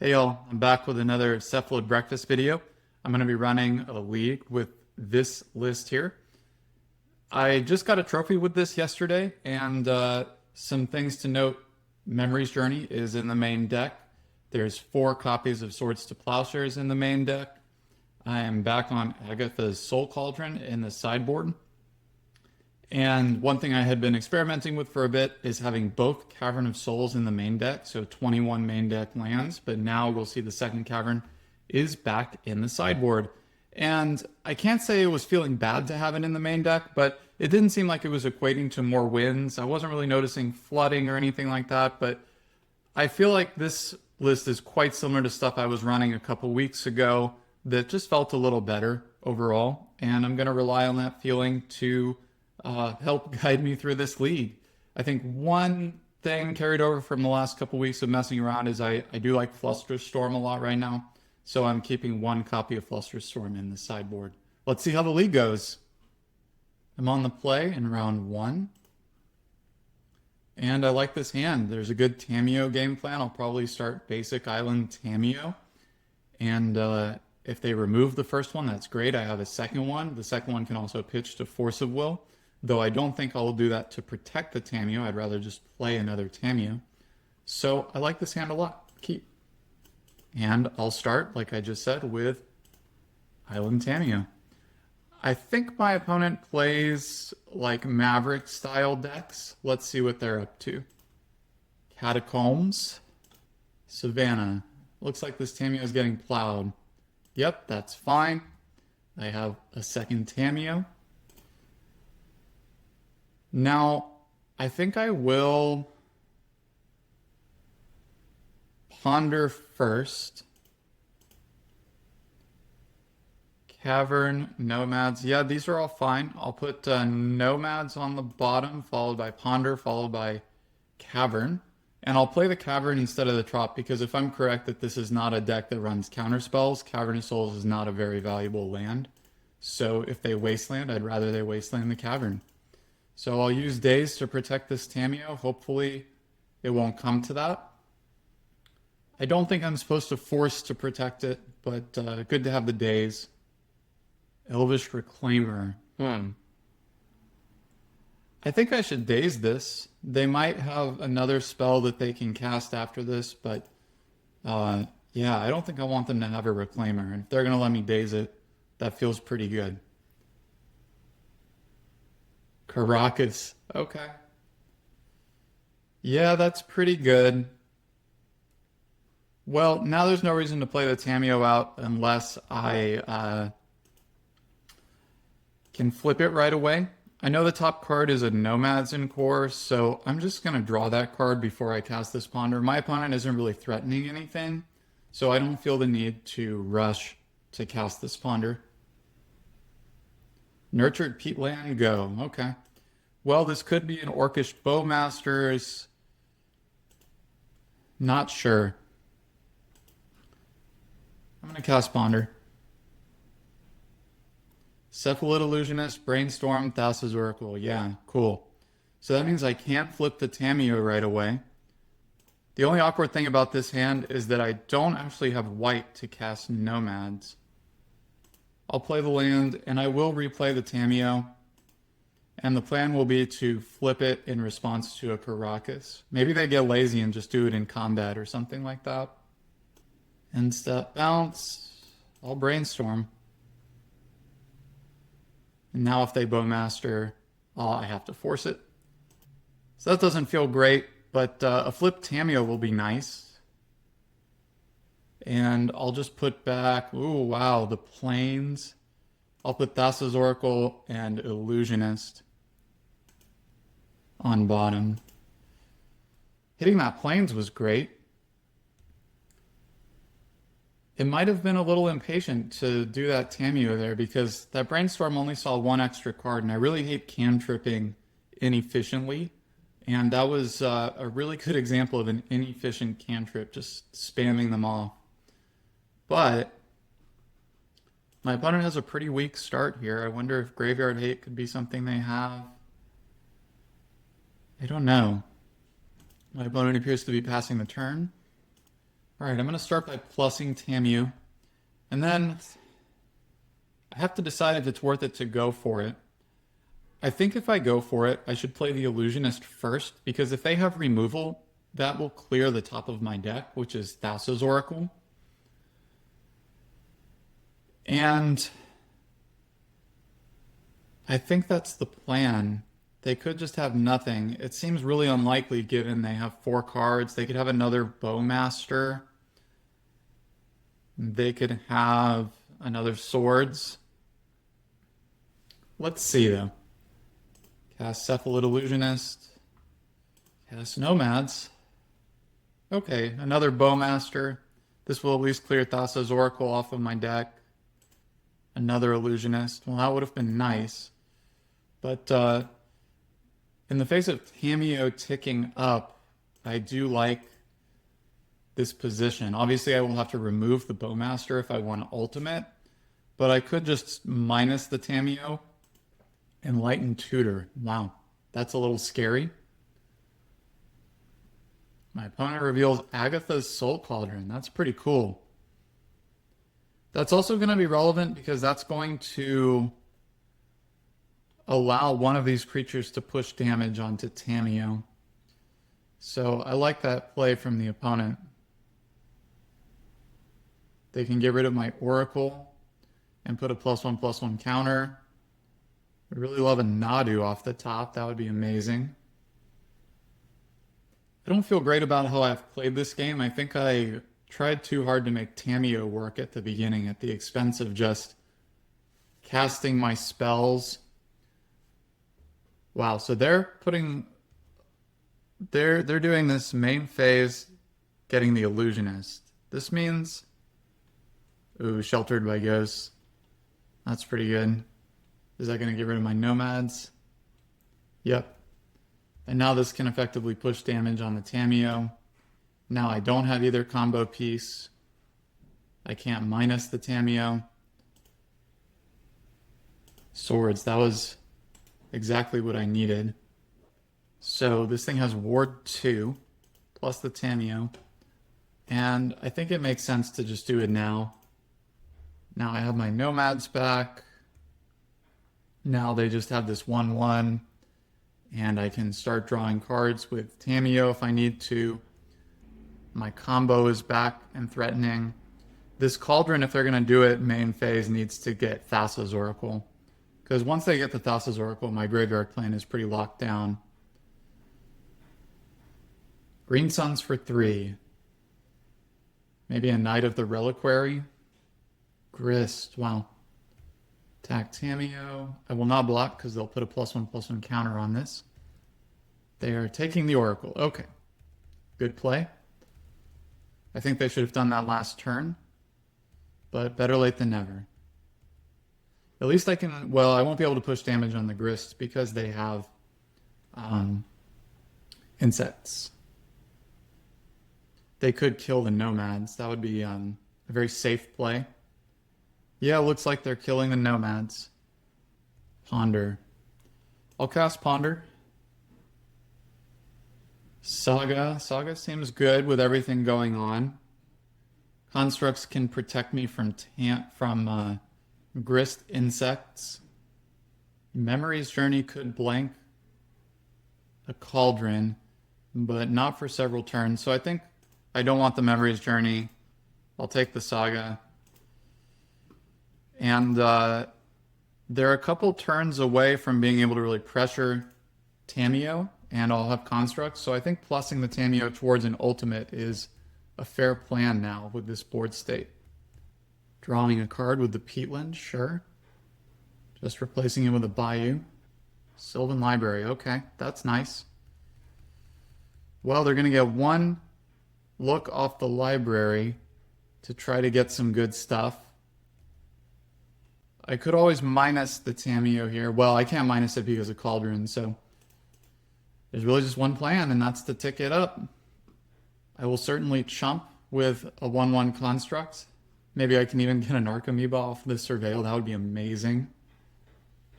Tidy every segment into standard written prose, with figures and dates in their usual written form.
Hey y'all, I'm back with another Cephalid Breakfast video. I'm going to be running a league with this list here. I just got a trophy with this yesterday, and some things to note. Memory's Journey is in the main deck. There's 4 copies of Swords to Plowshares in the main deck. I am back on Agatha's Soul Cauldron in the sideboard. And one thing I had been experimenting with for a bit is having both Cavern of Souls in the main deck, so 21 main deck lands, but now we'll see the second Cavern is back in the sideboard. And I can't say it was feeling bad to have it in the main deck, but it didn't seem like it was equating to more wins. I wasn't really noticing flooding or anything like that, but I feel like this list is quite similar to stuff I was running a couple weeks ago that just felt a little better overall, and I'm going to rely on that feeling to help guide me through this league. I think one thing carried over from the last couple weeks of messing around is I do like Flusterstorm a lot right now, so I'm keeping 1 copy of Flusterstorm in the sideboard. Let's see how the league goes. I'm on the play in round 1, and I like this hand. There's a good Tamiyo game plan. I'll probably start basic Island Tamiyo, and if they remove the first one, that's great. I have a second one. The second one can also pitch to Force of Will, though I don't think I'll do that to protect the Tamiyo. I'd rather just play another Tamiyo. So I like this hand a lot. Keep. And I'll start, like I just said, with Island Tamiyo. I think my opponent plays like Maverick style decks. Let's see what they're up to. Catacombs. Savannah. Looks like this Tamiyo is getting plowed. Yep, that's fine. I have a second Tamiyo. Now, I think I will ponder first. Cavern, Nomads. Yeah, these are all fine. I'll put Nomads on the bottom, followed by Ponder, followed by Cavern. And I'll play the Cavern instead of the Trop, because if I'm correct that this is not a deck that runs counter spells, Cavern of Souls is not a very valuable land. So if they wasteland, I'd rather they wasteland the Cavern. So I'll use Daze to protect this Tamiyo. Hopefully it won't come to that. I don't think I'm supposed to force to protect it, but good to have the Daze. Elvish Reclaimer. I think I should Daze this. They might have another spell that they can cast after this, but yeah, I don't think I want them to have a Reclaimer. And if they're going to let me Daze it, that feels pretty good. Caracas. Okay. Yeah, that's pretty good. Well, now there's no reason to play the Tamiyo out unless I can flip it right away. I know the top card is a Nomads in core, so I'm just going to draw that card before I cast this Ponder. My opponent isn't really threatening anything, so I don't feel the need to rush to cast this Ponder. Nurtured Peatland, go. Okay. Well, this could be an Orcish Bowmasters. Not sure. I'm going to cast Ponder. Cephalid Illusionist, Brainstorm, Thassa's Oracle. Yeah, cool. So that means I can't flip the Tamiyo right away. The only awkward thing about this hand is that I don't actually have white to cast Nomads. I'll play the land, and I will replay the Tamiyo. And the plan will be to flip it in response to a Caracas. Maybe they get lazy and just do it in combat or something like that. End step bounce. I'll Brainstorm. And now if they Bowmaster, I have to force it. So that doesn't feel great, but a flip Tamiyo will be nice. And I'll just put back, ooh, wow, the Plains. I'll put Thassa's Oracle and Illusionist on bottom. Hitting that Plains was great. It might have been a little impatient to do that Tamiyo there because that Brainstorm only saw 1 extra card, and I really hate cantripping inefficiently. And that was a really good example of an inefficient cantrip, just spamming them off. But my opponent has a pretty weak start here. I wonder if Graveyard Hate could be something they have. I don't know. My opponent appears to be passing the turn. All right, I'm going to start by plussing Tamu, and then I have to decide if it's worth it to go for it. I think if I go for it, I should play the Illusionist first, because if they have removal, that will clear the top of my deck, which is Thassa's Oracle. And I think that's the plan. They could just have nothing. It seems really unlikely given they have 4 cards. They could have another Bowmaster. They could have another Swords. Let's see though. Cast Cephalid Illusionist. Cast Nomads. Okay, another Bowmaster. This will at least clear Thassa's Oracle off of my deck. Another Illusionist. Well, that would have been nice. But in the face of Tamiyo ticking up, I do like this position. Obviously, I will have to remove the Bowmaster if I want Ultimate, but I could just minus the Tamiyo and Lighten Tutor. Wow, that's a little scary. My opponent reveals Agatha's Soul Cauldron. That's pretty cool. That's also going to be relevant because that's going to allow one of these creatures to push damage onto Tamiyo. So I like that play from the opponent. They can get rid of my Oracle and put a +1/+1 counter. I really love a Nadu off the top. That would be amazing. I don't feel great about how I've played this game. I think I tried too hard to make Tamiyo work at the beginning at the expense of just casting my spells. Wow, so they're doing this main phase, getting the Illusionist. This means, ooh, Sheltered by Ghosts. That's pretty good. Is that going to get rid of my Nomads? Yep. And now this can effectively push damage on the Tamiyo. Now I don't have either combo piece. I can't minus the Tamiyo. Swords, that was exactly what I needed. So this thing has Ward 2 plus the Tamiyo. And I think it makes sense to just do it now. Now I have my Nomads back. Now they just have this 1/1. And I can start drawing cards with Tamiyo if I need to. My combo is back and threatening. This Cauldron, if they're going to do it main phase, needs to get Thassa's Oracle. Because once they get the Thassa's Oracle, my graveyard plan is pretty locked down. Green Suns for 3. Maybe a Knight of the Reliquary. Grist, wow. Attack Tamiyo. I will not block because they'll put a +1/+1 counter on this. They are taking the Oracle. Okay. Good play. I think they should have done that last turn. But better late than never. At least I can... Well, I won't be able to push damage on the Grist because they have insects. They could kill the Nomads. That would be a very safe play. Yeah, it looks like they're killing the Nomads. Ponder. I'll cast Ponder. Saga. Saga seems good with everything going on. Constructs can protect me from Grist insects. Memory's Journey could blank a Cauldron, but not for several turns. So I think I don't want the Memory's Journey. I'll take the Saga. And they're a couple turns away from being able to really pressure Tamiyo, and I'll have Constructs. So I think plussing the Tamiyo towards an Ultimate is a fair plan now with this board state. Drawing a card with the Peatland, sure. Just replacing it with a Bayou. Sylvan Library, okay, that's nice. Well, they're going to get one look off the library to try to get some good stuff. I could always minus the Tamiyo here. Well, I can't minus it because of Cauldron, so there's really just one plan, and that's to tick it up. I will certainly chump with a 1/1 Construct. Maybe I can even get an Archamoeba off the Surveil. That would be amazing.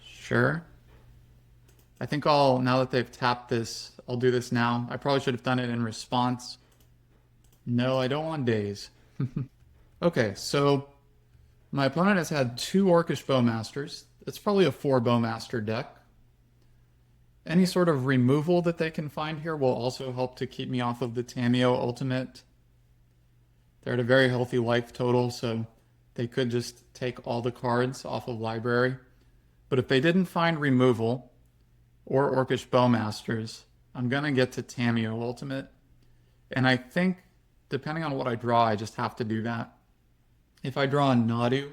Sure. I think now that they've tapped this, I'll do this now. I probably should have done it in response. No, I don't want days. Okay, so my opponent has had 2 Orcish Bowmasters. It's probably a 4 Bowmaster deck. Any sort of removal that they can find here will also help to keep me off of the Tamiyo ultimate. They're at a very healthy life total, so they could just take all the cards off of library. But if they didn't find removal or Orcish Bowmasters, I'm going to get to Tamiyo ultimate. And I think, depending on what I draw, I just have to do that. If I draw a Nadu,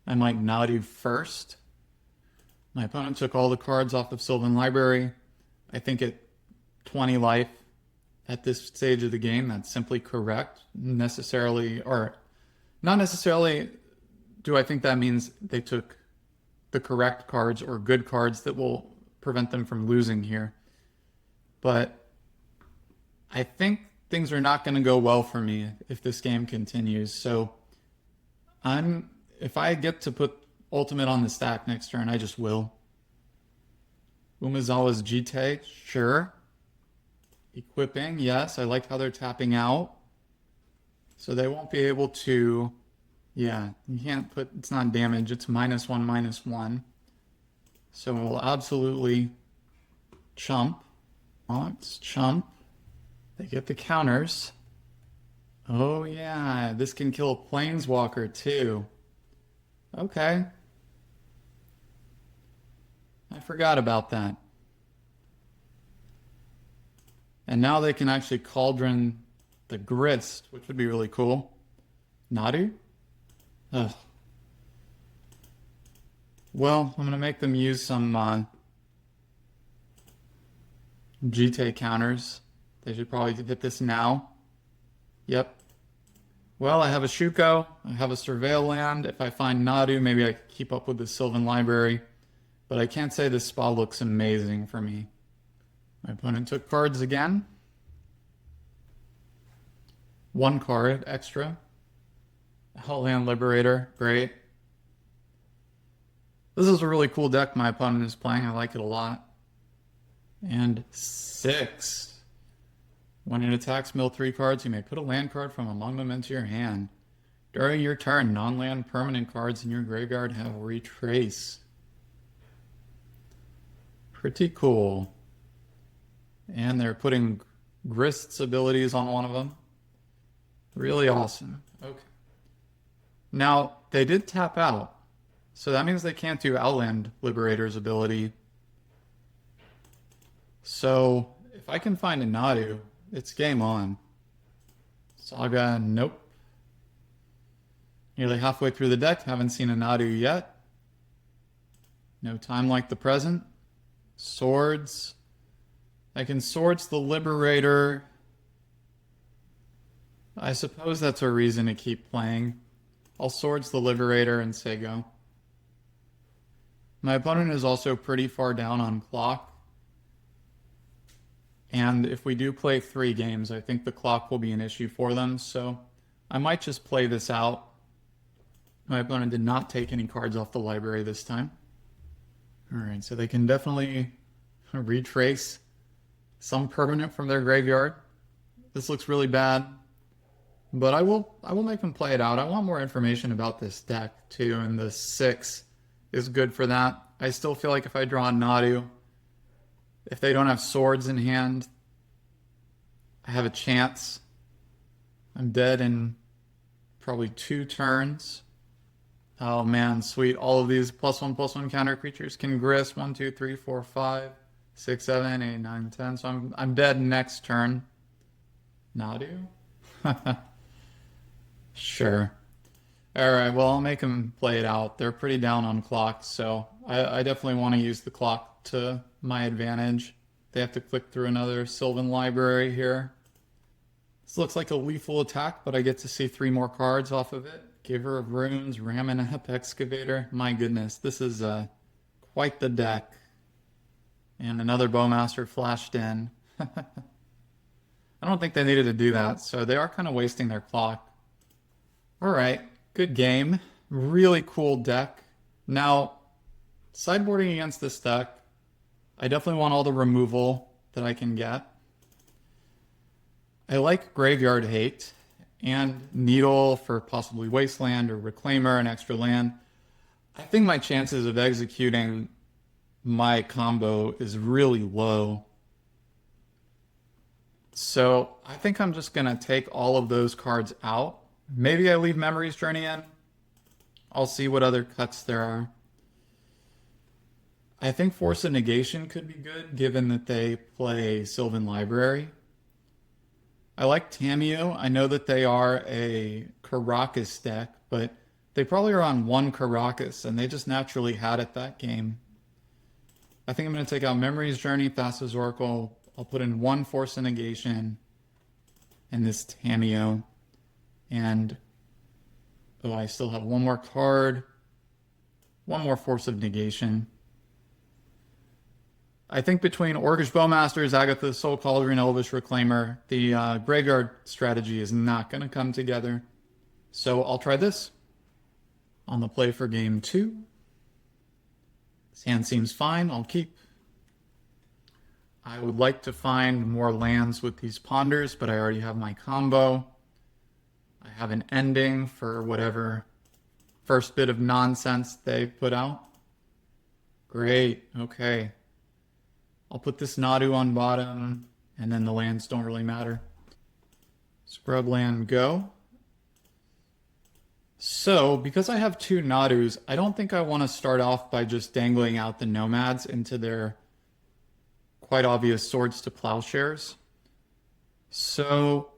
I might Nadu first. My opponent took all the cards off of Sylvan Library. I think at 20 life at this stage of the game, that's simply correct. Necessarily, or not necessarily, do I think that means they took the correct cards or good cards that will prevent them from losing here. But I think things are not going to go well for me if this game continues. So if I get to put ultimate on the stack next turn, I just will. Umezawa's Jite, sure. Equipping, yes. I like how they're tapping out. So they won't be able to, yeah, you can't put, it's not damage, it's -1/-1. So we'll absolutely chump. Let's chump. They get the counters. Oh yeah, this can kill a Planeswalker too. Okay. I forgot about that. And now they can actually Cauldron the Grist, which would be really cool. Nadu? Ugh. Well, I'm going to make them use some GT counters. They should probably hit this now. Yep. Well, I have a Shuko. I have a Surveil land. If I find Nadu, maybe I can keep up with the Sylvan Library. But I can't say this spot looks amazing for me. My opponent took cards again. 1 card extra. Hellland Liberator, great. This is a really cool deck my opponent is playing. I like it a lot. And 6. When it attacks, mill 3 cards. You may put a land card from among them into your hand. During your turn, non-land permanent cards in your graveyard have retrace. Pretty cool. And they're putting Grist's abilities on one of them. Really awesome. Okay. Now, they did tap out. So that means they can't do Outland Liberator's ability. So if I can find a Nadu, it's game on. Saga, nope. Nearly halfway through the deck, haven't seen a Nadu yet. No time like the present. Swords. I can Swords the Liberator. I suppose that's a reason to keep playing. I'll Swords the Liberator and say go. My opponent is also pretty far down on clock. And if we do play 3 games, I think the clock will be an issue for them. So I might just play this out. My opponent did not take any cards off the library this time. Alright, so they can definitely retrace some permanent from their graveyard. This looks really bad. But I will make them play it out. I want more information about this deck too, and the 6 is good for that. I still feel like if I draw a Nadu, if they don't have swords in hand, I have a chance. I'm dead in probably 2 turns. Oh man, sweet. All of these +1/+1 counter creatures can grist 1, 2, 3, 4, 5, 6, 7, 8, 9, 10. So I'm dead next turn. Nadu? Sure. Alright, well, I'll make them play it out. They're pretty down on clock, so I definitely want to use the clock to my advantage. They have to click through another Sylvan Library here. This looks like a lethal attack, but I get to see 3 more cards off of it. Giver of Runes, Ramanap Excavator. My goodness, this is quite the deck. And another Bowmaster flashed in. I don't think they needed to do that, so they are kind of wasting their clock. Alright, good game. Really cool deck. Now, sideboarding against this deck, I definitely want all the removal that I can get. I like Graveyard Hate, and Needle for possibly Wasteland or Reclaimer and extra land. I think my chances of executing my combo is really low. So I think I'm just going to take all of those cards out. Maybe I leave Memory's Journey in. I'll see what other cuts there are. I think Force of Negation could be good, given that they play Sylvan Library. I like Tamiyo. I know that they are a Karakas deck, but they probably are on one Karakas, and they just naturally had it that game. I think I'm going to take out Memory's Journey, Thassa's Oracle. I'll put in one Force of Negation and this Tamiyo. And, oh, I still have one more card. One more Force of Negation. I think between Orcish Bowmasters, Agatha's Soul Cauldron, Elvish Reclaimer, the Graveyard strategy is not going to come together. So I'll try this on the play for game 2. This hand seems fine. I'll keep. I would like to find more lands with these Ponders, but I already have my combo. I have an ending for whatever first bit of nonsense they put out. Great. Okay. I'll put this Nadu on bottom, and then the lands don't really matter. Scrubland go. So, because I have 2 Nadus, I don't think I want to start off by just dangling out the Nomads into their quite obvious Swords to Plowshares. So,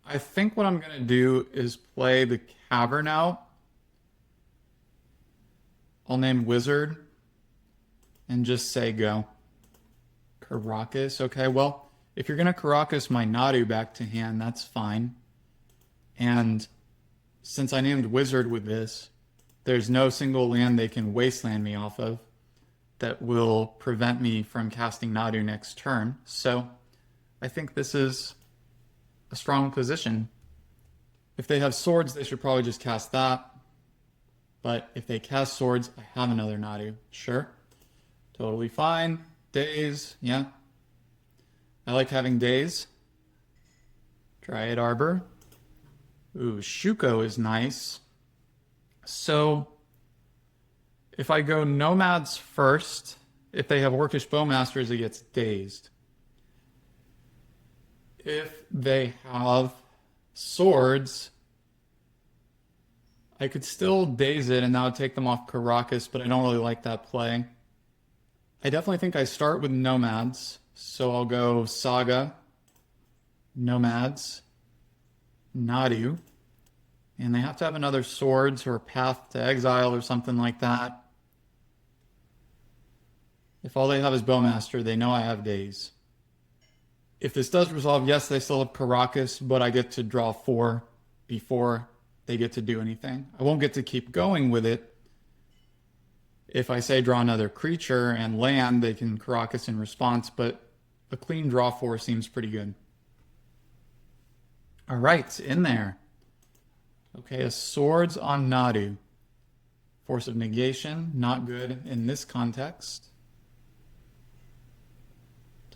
I think what I'm going to do is play the Cavern out. I'll name Wizard and just say go. Karakas. Okay, well, if you're going to Karakas my Nadu back to hand, that's fine. And since I named Wizard with this, there's no single land they can Wasteland me off of that will prevent me from casting Nadu next turn. So I think this is a strong position. If they have swords, they should probably just cast that. But if they cast swords, I have another Nadu. Sure. Totally fine. Days, yeah. I like having days. Dryad Arbor. Ooh, Shuko is nice. So, if I go Nomads first, if they have Orcish Bowmasters, it gets dazed. If they have swords, I could still daze it and that would take them off Karakas, but I don't really like that play. I definitely think I start with Nomads, so I'll go Saga, Nomads, Nadu, and they have to have another Swords or Path to Exile or something like that. If all they have is Bowmaster, they know I have Daze. If this does resolve, yes, they still have Karakas, but I get to draw 4 before they get to do anything. I won't get to keep going with it. If I say draw another creature and land, they can Karakas in response, but a clean draw 4 seems pretty good. All right, in there. Okay, a Swords on Nadu. Force of Negation, not good in this context.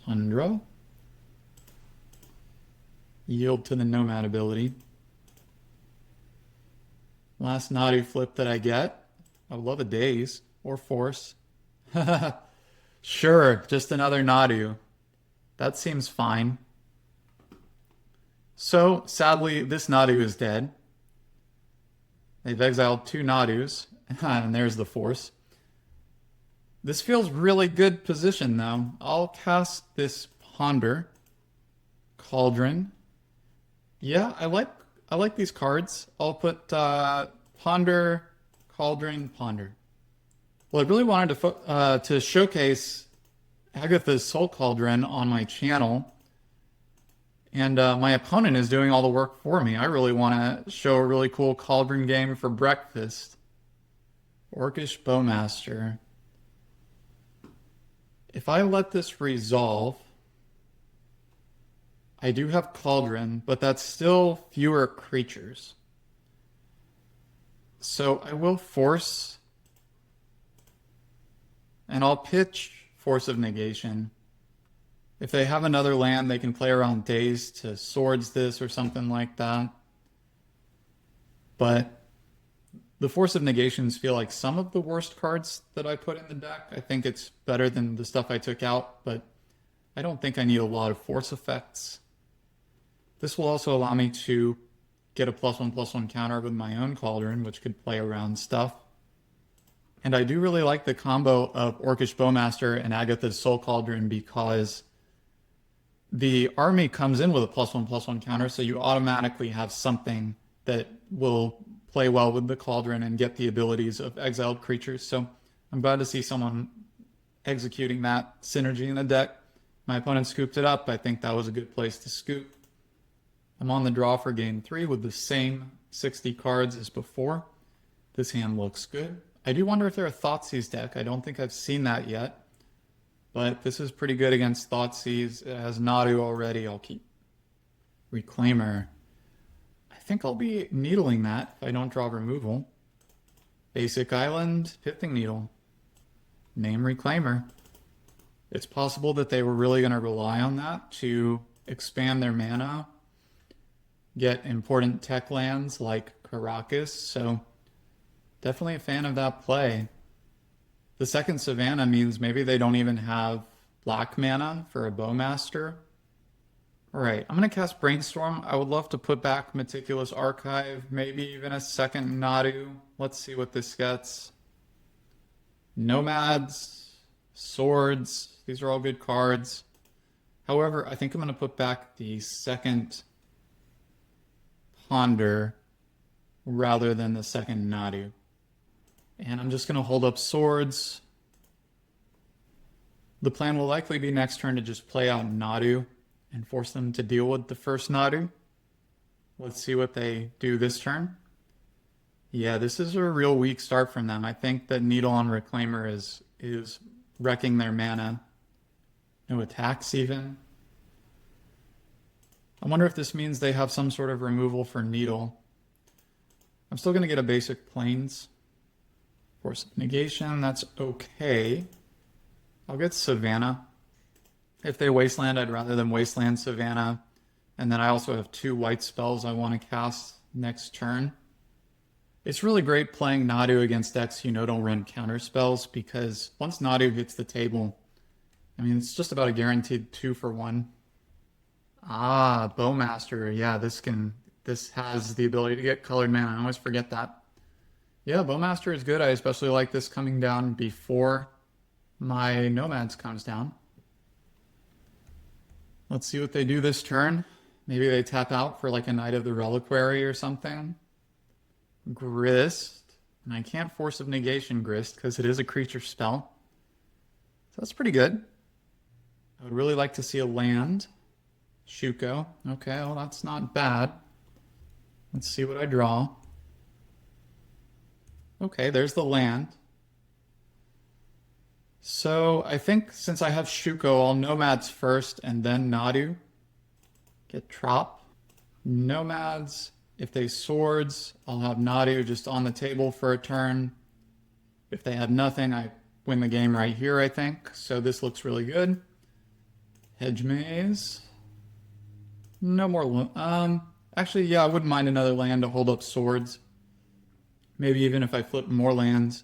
Tundra. Yield to the Nomad ability. Last Nadu flip that I get. I would love a Daze or Force. Sure, just another Nadu. That seems fine. So, sadly, this Nadu is dead. They've exiled 2 Nadus, and there's the Force. This feels really good position, though. I'll cast this Ponder. Cauldron. Yeah, I like these cards. I'll put Ponder, Cauldron, Ponder. Well, I really wanted to showcase Agatha's Soul Cauldron on my channel. And my opponent is doing all the work for me. I really want to show a really cool Cauldron game for breakfast. Orcish Bowmaster. If I let this resolve, I do have Cauldron, but that's still fewer creatures. So I will force, and I'll pitch Force of Negation. If they have another land, they can play around Daze to swords this or something like that. But the Force of Negations feel like some of the worst cards that I put in the deck. I think it's better than the stuff I took out, but I don't think I need a lot of force effects. This will also allow me to get a +1/+1 counter with my own Cauldron, which could play around stuff. And I do really like the combo of Orcish Bowmaster and Agatha's Soul Cauldron because the army comes in with a +1/+1 counter, so you automatically have something that will play well with the Cauldron and get the abilities of exiled creatures. So I'm glad to see someone executing that synergy in the deck. My opponent scooped it up. I think that was a good place to scoop. I'm on the draw for game 3 with the same 60 cards as before. This hand looks good. I do wonder if they're a Thoughtseize deck. I don't think I've seen that yet. But this is pretty good against Thoughtseize. It has Nadu already. I'll keep Reclaimer. I think I'll be needling that if I don't draw removal. Basic Island, Pithing Needle. Name Reclaimer. It's possible that they were really going to rely on that to expand their mana, get important tech lands like Caracas, so definitely a fan of that play. The second Savannah means maybe they don't even have black mana for a Bowmaster. Alright, I'm going to cast Brainstorm. I would love to put back Meticulous Archive, maybe even a second Nadu. Let's see what this gets. Nomads, Swords, these are all good cards. However, I think I'm going to put back the second Ponder rather than the second Nadu. And I'm just going to hold up Swords. The plan will likely be next turn to just play out Nadu and force them to deal with the first Nadu. Let's see what they do this turn. Yeah, this is a real weak start from them. I think that Needle on Reclaimer is wrecking their mana. No attacks even. I wonder if this means they have some sort of removal for Needle. I'm still going to get a basic Plains. Force of Negation, that's okay. I'll get Savannah. If they Wasteland, I'd rather them Wasteland Savannah. And then I also have 2 white spells I want to cast next turn. It's really great playing Nadu against decks you know don't run counter spells because once Nadu hits the table, I mean, it's just about a guaranteed 2 for 1. Ah, Bowmaster. Yeah, this has the ability to get colored mana. I always forget that. Yeah, Bowmaster is good. I especially like this coming down before my Nomads comes down. Let's see what they do this turn. Maybe they tap out for like a Knight of the Reliquary or something. Grist. And I can't Force of Negation Grist because it is a creature spell. So that's pretty good. I would really like to see a land. Shuko. Okay, well that's not bad. Let's see what I draw. Okay, there's the land. So I think since I have Shuko, I'll Nomads first and then Nadu. Get Trop. Nomads. If they Swords, I'll have Nadu just on the table for a turn. If they have nothing, I win the game right here, I think. So this looks really good. Hedge Maze. No more... actually, yeah, I wouldn't mind another land to hold up Swords. Maybe even if I flip more lands,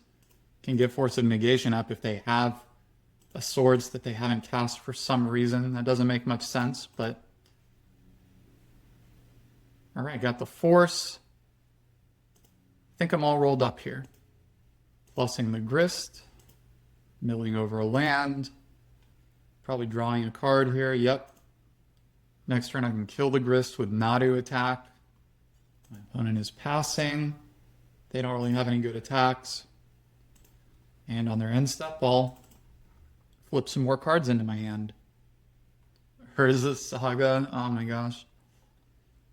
can get Force of Negation up if they have a Swords that they haven't cast for some reason. That doesn't make much sense, but... Alright, got the Force. I think I'm all rolled up here. Plussing the Grist. Milling over a land. Probably drawing a card here, yep. Next turn I can kill the Grist with Nadu attack. My opponent is passing. They don't really have any good attacks. And on their end step, I'll flip some more cards into my hand. Urza Saga, oh my gosh.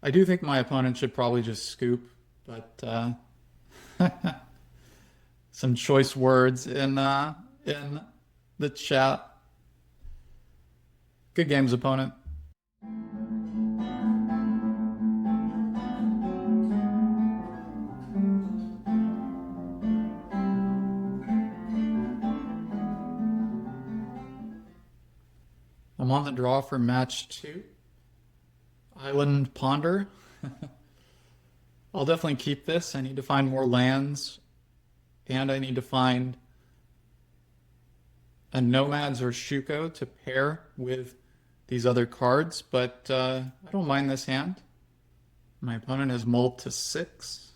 I do think my opponent should probably just scoop, but some choice words in the chat. Good games, opponent. I'm on the draw for match 2. Island Ponder. I'll definitely keep this. I need to find more lands, and I need to find a Nomads or Shuko to pair with these other cards, but I don't mind this hand. My opponent has mulled to 6.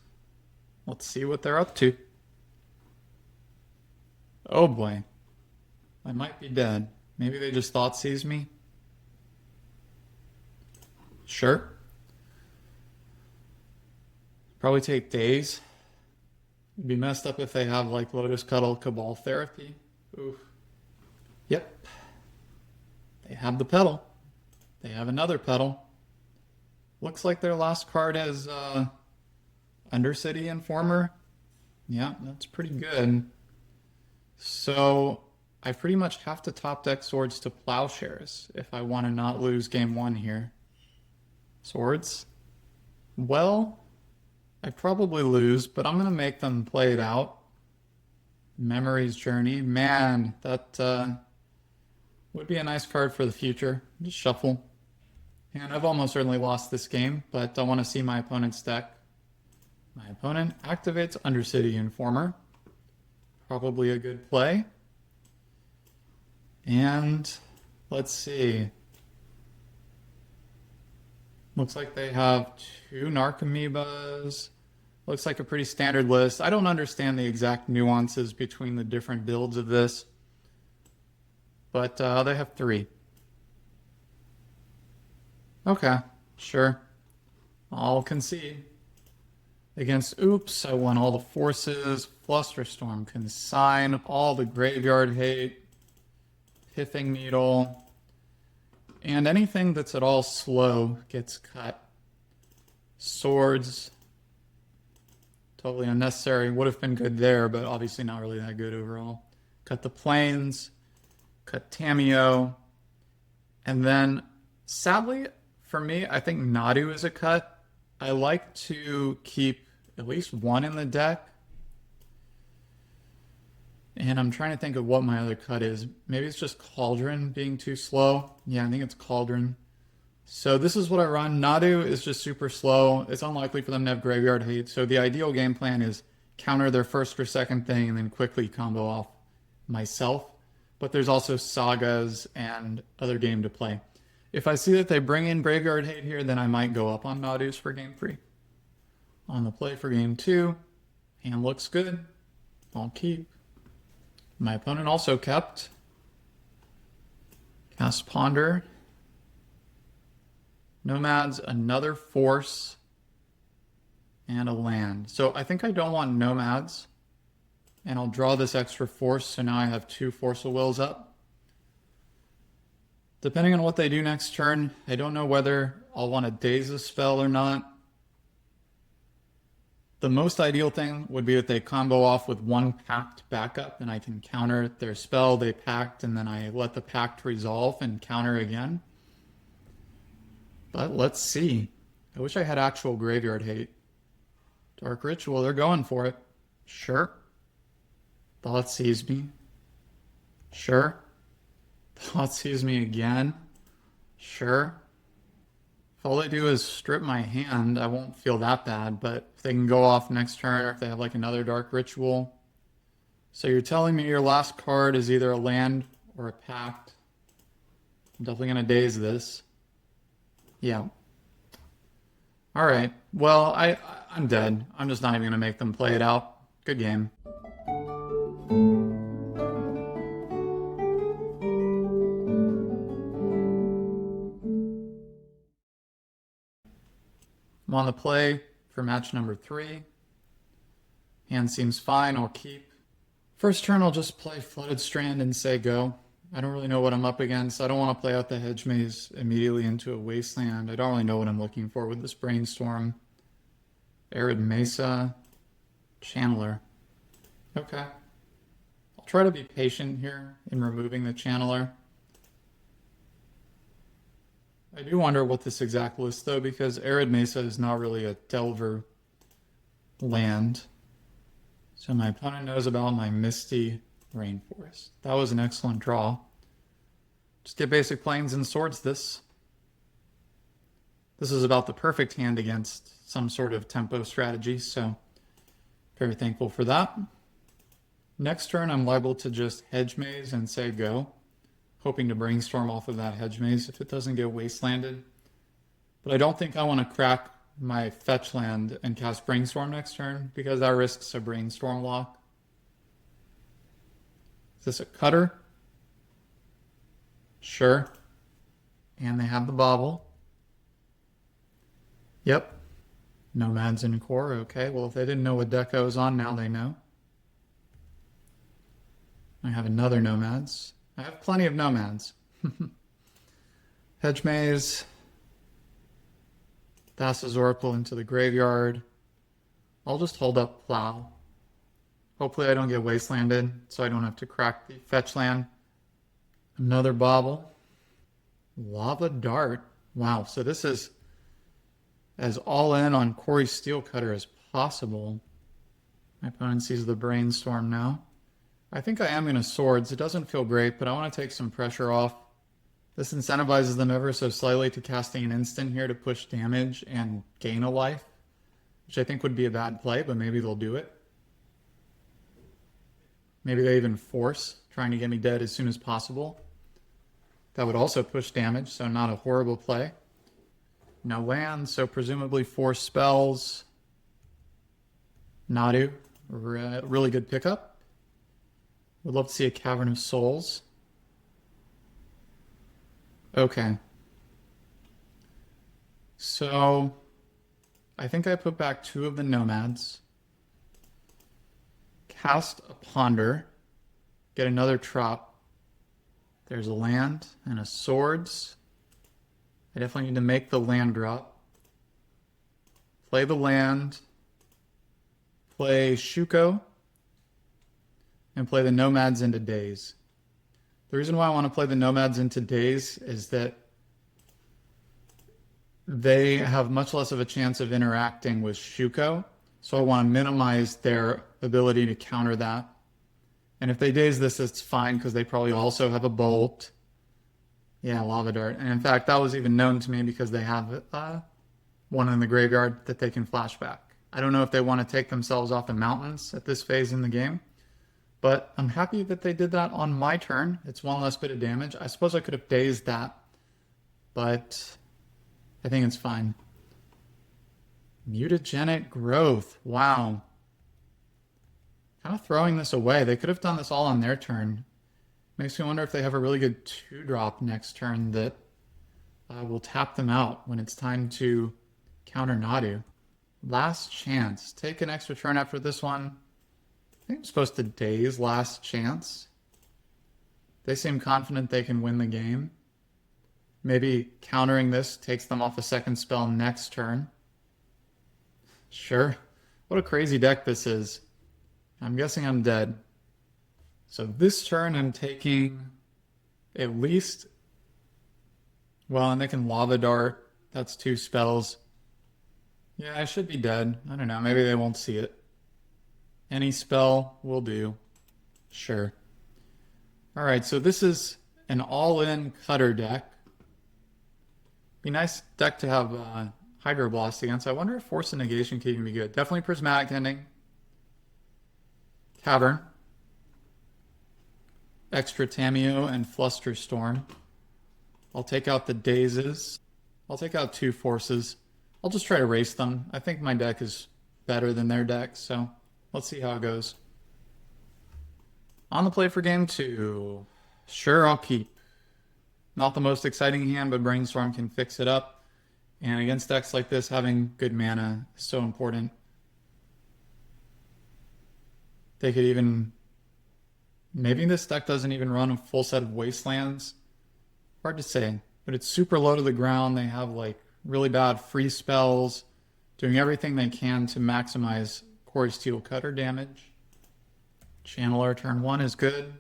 Let's see what they're up to. Oh boy. I might be dead. Maybe they just Thoughtseize me. Sure. Probably take days. It'd be messed up if they have like Lotus Cuddle Cabal Therapy. Oof. Yep. They have the pedal. They have another pedal. Looks like their last card is Undercity Informer. Yeah, that's pretty good. So I pretty much have to top deck Swords to Plowshares if I want to not lose game 1 here. Swords? Well, I probably lose, but I'm going to make them play it out. Memory's Journey. Man, that would be a nice card for the future. Just shuffle. And I've almost certainly lost this game, but I want to see my opponent's deck. My opponent activates Undercity Informer. Probably a good play. And let's see. Looks like they have 2 Narcomoebas. Looks like a pretty standard list. I don't understand the exact nuances between the different builds of this, but they have 3. Okay, sure. I'll concede. Against Oops, I won all the forces. Flusterstorm, Consign, all the graveyard hate. Pithing Needle. And anything that's at all slow gets cut. Swords. Totally unnecessary. Would have been good there, but obviously not really that good overall. Cut the Plains. Cut Tameo. And then, sadly, for me, I think Nadu is a cut. I like to keep at least 1 in the deck. And I'm trying to think of what my other cut is. Maybe it's just Cauldron being too slow. Yeah, I think it's Cauldron. So this is what I run. Nadu is just super slow. It's unlikely for them to have graveyard hate. So the ideal game plan is counter their first or second thing and then quickly combo off myself. But there's also Sagas and other game to play. If I see that they bring in graveyard hate here, then I might go up on Nadus for game 3. On the play for game 2. Hand looks good. I'll keep. My opponent also kept. Cast Ponder. Nomads, another force, and a land. So I think I don't want Nomads. And I'll draw this extra force, so now I have 2 Force of Wills up. Depending on what they do next turn, I don't know whether I'll want to daze a spell or not. The most ideal thing would be that they combo off with 1 packed backup and I can counter their spell they packed and then I let the pact resolve and counter again. But let's see. I wish I had actual graveyard hate. Dark Ritual, they're going for it. Sure. Thoughtseize me. Sure. Thoughtseize me again. Sure. If all they do is strip my hand, I won't feel that bad, but if they can go off next turn or if they have like another Dark Ritual. So you're telling me your last card is either a land or a pact. I'm definitely going to daze this. Yeah. Alright, well, I'm dead. I'm just not even going to make them play it out. Good game. I'm on the play for match number 3. Hand seems fine, I'll keep. First turn I'll just play Flooded Strand and say go. I don't really know what I'm up against. I don't want to play out the Hedge Maze immediately into a Wasteland. I don't really know what I'm looking for with this Brainstorm. Arid Mesa. Channeler. Okay. I'll try to be patient here in removing the Channeler. I do wonder what this exact list though, because Arid Mesa is not really a Delver land. So my opponent knows about my Misty Rainforest. That was an excellent draw. Just get basic planes and swords this. This is about the perfect hand against some sort of tempo strategy, so very thankful for that. Next turn, I'm liable to just hedge maze and say go, hoping to brainstorm off of that hedge maze if it doesn't get wastelanded. But I don't think I want to crack my fetch land and cast brainstorm next turn because that risks a brainstorm lock. Is this a cutter? Sure. And they have the bobble. Yep. Nomads in core. Okay, well, if they didn't know what deck I was on, now they know. I have another nomads. I have plenty of nomads. Hedge maze. Thassa's Oracle into the graveyard. I'll just hold up plow. Hopefully I don't get wastelanded, so I don't have to crack the fetch land. Another bobble. Lava Dart. Wow, so this is as all in on Corey's Steel Cutter as possible. My opponent sees the brainstorm now. I think I am going to swords. It doesn't feel great, but I want to take some pressure off. This incentivizes them ever so slightly to casting an instant here to push damage and gain a life, which I think would be a bad play, but maybe they'll do it. Maybe they even force, trying to get me dead as soon as possible. That would also push damage, so not a horrible play. No land, so presumably 4 spells. Nadu, really good pickup. Would love to see a Cavern of Souls. Okay. So, I think I put back 2 of the nomads. Cast a Ponder. Get another Trop. There's a land and a swords. I definitely need to make the land drop. Play the land. Play Shuko. And play the nomads into Daze. The reason why I want to play the nomads into Daze is that they have much less of a chance of interacting with Shuko. So I want to minimize their ability to counter that. And if they daze this, it's fine because they probably also have a bolt. Yeah, Lava Dart. And in fact, that was even known to me because they have one in the graveyard that they can flashback. I don't know if they want to take themselves off the mountains at this phase in the game. But I'm happy that they did that on my turn. It's 1 less bit of damage. I suppose I could have dazed that. But I think it's fine. Mutagenic Growth. Wow. Kind of throwing this away. They could have done this all on their turn. Makes me wonder if they have a really good 2-drop next turn that will tap them out when it's time to counter Nadu. Last Chance. Take an extra turn after this one. I think I'm supposed to daze Last Chance. They seem confident they can win the game. Maybe countering this takes them off a second spell next turn. Sure. What a crazy deck this is. I'm guessing I'm dead. So this turn I'm taking at least... Well, and they can Lava Dart. That's 2 spells. Yeah, I should be dead. I don't know. Maybe they won't see it. Any spell will do. Sure. Alright, so this is an all-in cutter deck. Be nice deck to have Hydro Blast against. I wonder if Force and Negation can even be good. Definitely Prismatic Ending. Cavern. Extra Tamiyo and Flusterstorm. I'll take out the Dazes. I'll take out 2 forces. I'll just try to race them. I think my deck is better than their deck, so let's see how it goes. On the play for game 2. Sure, I'll keep. Not the most exciting hand, but Brainstorm can fix it up. And against decks like this, having good mana is so important. They could even... Maybe this deck doesn't even run a full set of Wastelands. Hard to say. But it's super low to the ground. They have like really bad free spells. Doing everything they can to maximize Corey's Steel Cutter damage. Channeler turn 1 is good.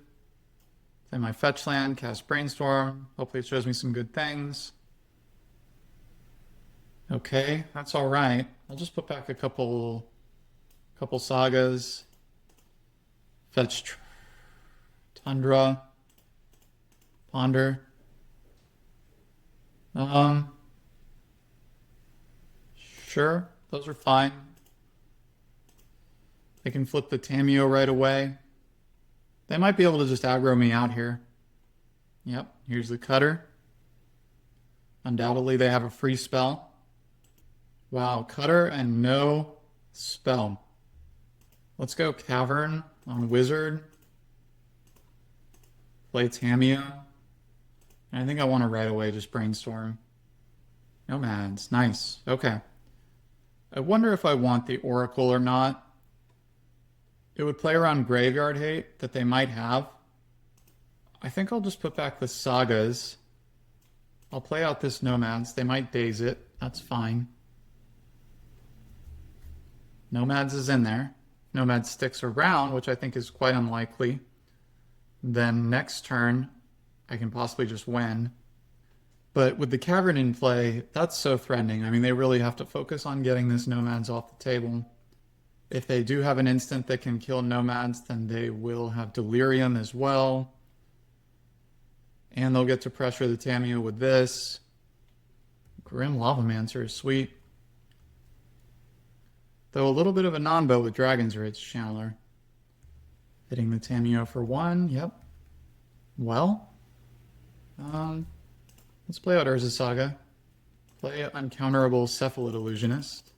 Play my fetch land, cast Brainstorm. Hopefully it shows me some good things. Okay, that's alright. I'll just put back a couple sagas. Fetch Tundra. Ponder. Um, sure, those are fine. They can flip the Tameo right away. They might be able to just aggro me out here. Yep, here's the Cutter. Undoubtedly, they have a free spell. Wow, Cutter and no spell. Let's go Cavern on Wizard. Play Tameo. I think I want to right away just Brainstorm. Nomads, nice. Okay. I wonder if I want the Oracle or not. It would play around Graveyard Hate that they might have. I think I'll just put back the Sagas. I'll play out this Nomads. They might daze it. That's fine. Nomads is in there. Nomads sticks around, which I think is quite unlikely. Then next turn, I can possibly just win. But with the Cavern in play, that's so threatening. I mean, they really have to focus on getting this Nomads off the table. If they do have an instant that can kill Nomads, then they will have Delirium as well. And they'll get to pressure the Tameo with this. Grim Lavamancer is sweet. Though a little bit of a non-bow with Dragon's Rage Channeler. Hitting the Tameo for 1, yep. Well, let's play out Urza Saga. Play Uncounterable Cephalid Illusionist.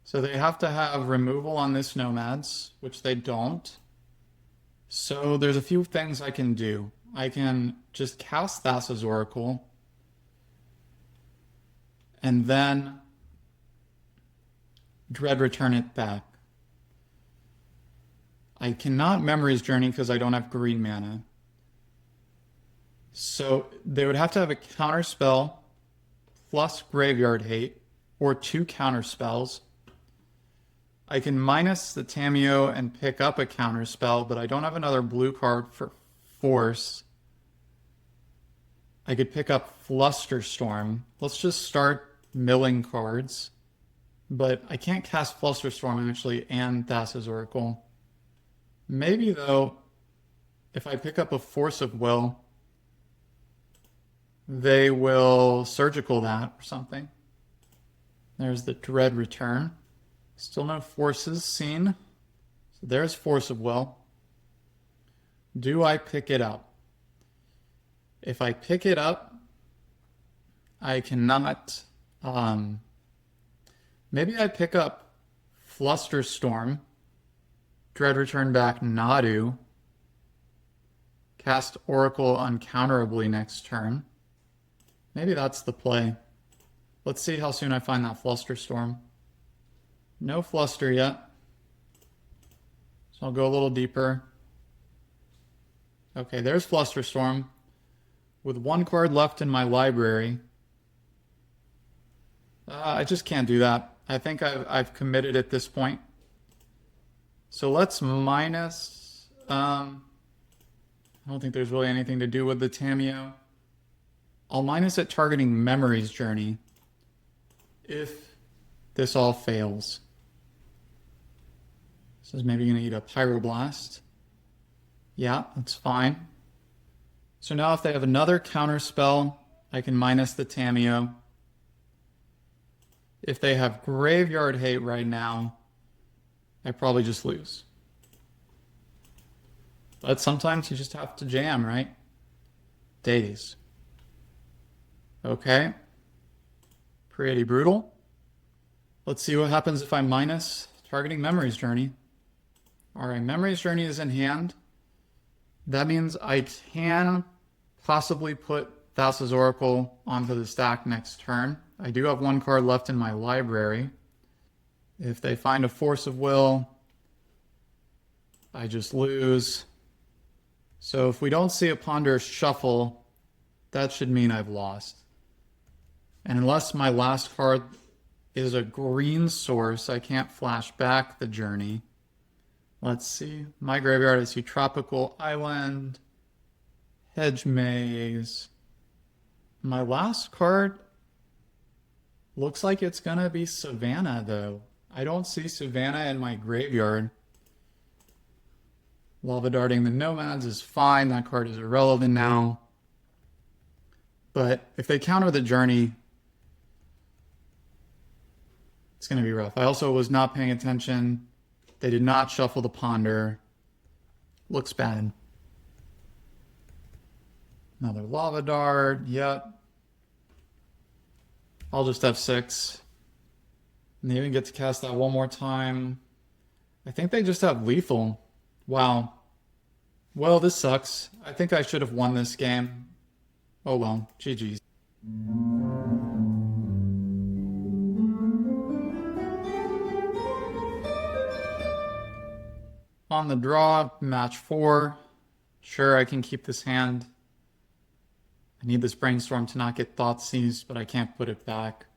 So they have to have removal on this Nomads, which they don't. So there's a few things I can do. I can just cast Thassa's Oracle. And then Dread Return it back. I cannot Memory's Journey because I don't have green mana. So they would have to have a counter spell plus Graveyard Hate or 2 counter spells. I can minus the Tameo and pick up a counter spell, but I don't have another blue card for Force. I could pick up Flusterstorm. Let's just start milling cards. But I can't cast Flusterstorm actually and Thassa's Oracle. Maybe though, if I pick up a Force of Will, they will surgical that or something. There's the Dread Return. Still no forces seen. So there's Force of Will. Do I pick it up? If I pick it up, I cannot... maybe I pick up Flusterstorm, Dread Return back Nadu, cast Oracle uncounterably next turn. Maybe that's the play. Let's see how soon I find that Flusterstorm. No Fluster yet. So I'll go a little deeper. Okay, there's Flusterstorm. With 1 card left in my library, I just can't do that. I think I've committed at this point. So let's minus... I don't think there's really anything to do with the Tameo. I'll minus it targeting Memory's Journey if this all fails. This is maybe going to eat a Pyroblast. Yeah, that's fine. So now if they have another counter spell, I can minus the Tameo. If they have Graveyard Hate right now, I probably just lose. But sometimes you just have to jam, right? Daze. Okay. Pretty brutal. Let's see what happens if I minus targeting Memory's Journey. Alright, Memory's Journey is in hand. That means I can possibly put Thassa's Oracle onto the stack next turn. I do have 1 card left in my library. If they find a Force of Will, I just lose. So if we don't see a Ponderous Shuffle, that should mean I've lost. And unless my last card is a green source, I can't flash back the Journey. Let's see. My graveyard, I see Tropical Island, Hedge Maze. My last card looks like it's going to be Savannah, though. I don't see Savannah in my graveyard. Lava Darting the Nomads is fine. That card is irrelevant now. But if they counter the journey, it's going to be rough. I also was not paying attention. They did not shuffle the ponder. Looks bad. Another lava dart. Yep. I'll just F6. And they even get to cast that one more time. I think they just have lethal. Wow. Well, this sucks. I think I should have won this game. Oh well. GG's. On the draw, match 4. Sure, I can keep this hand. I need this brainstorm to not get thought seized, but I can't put it back.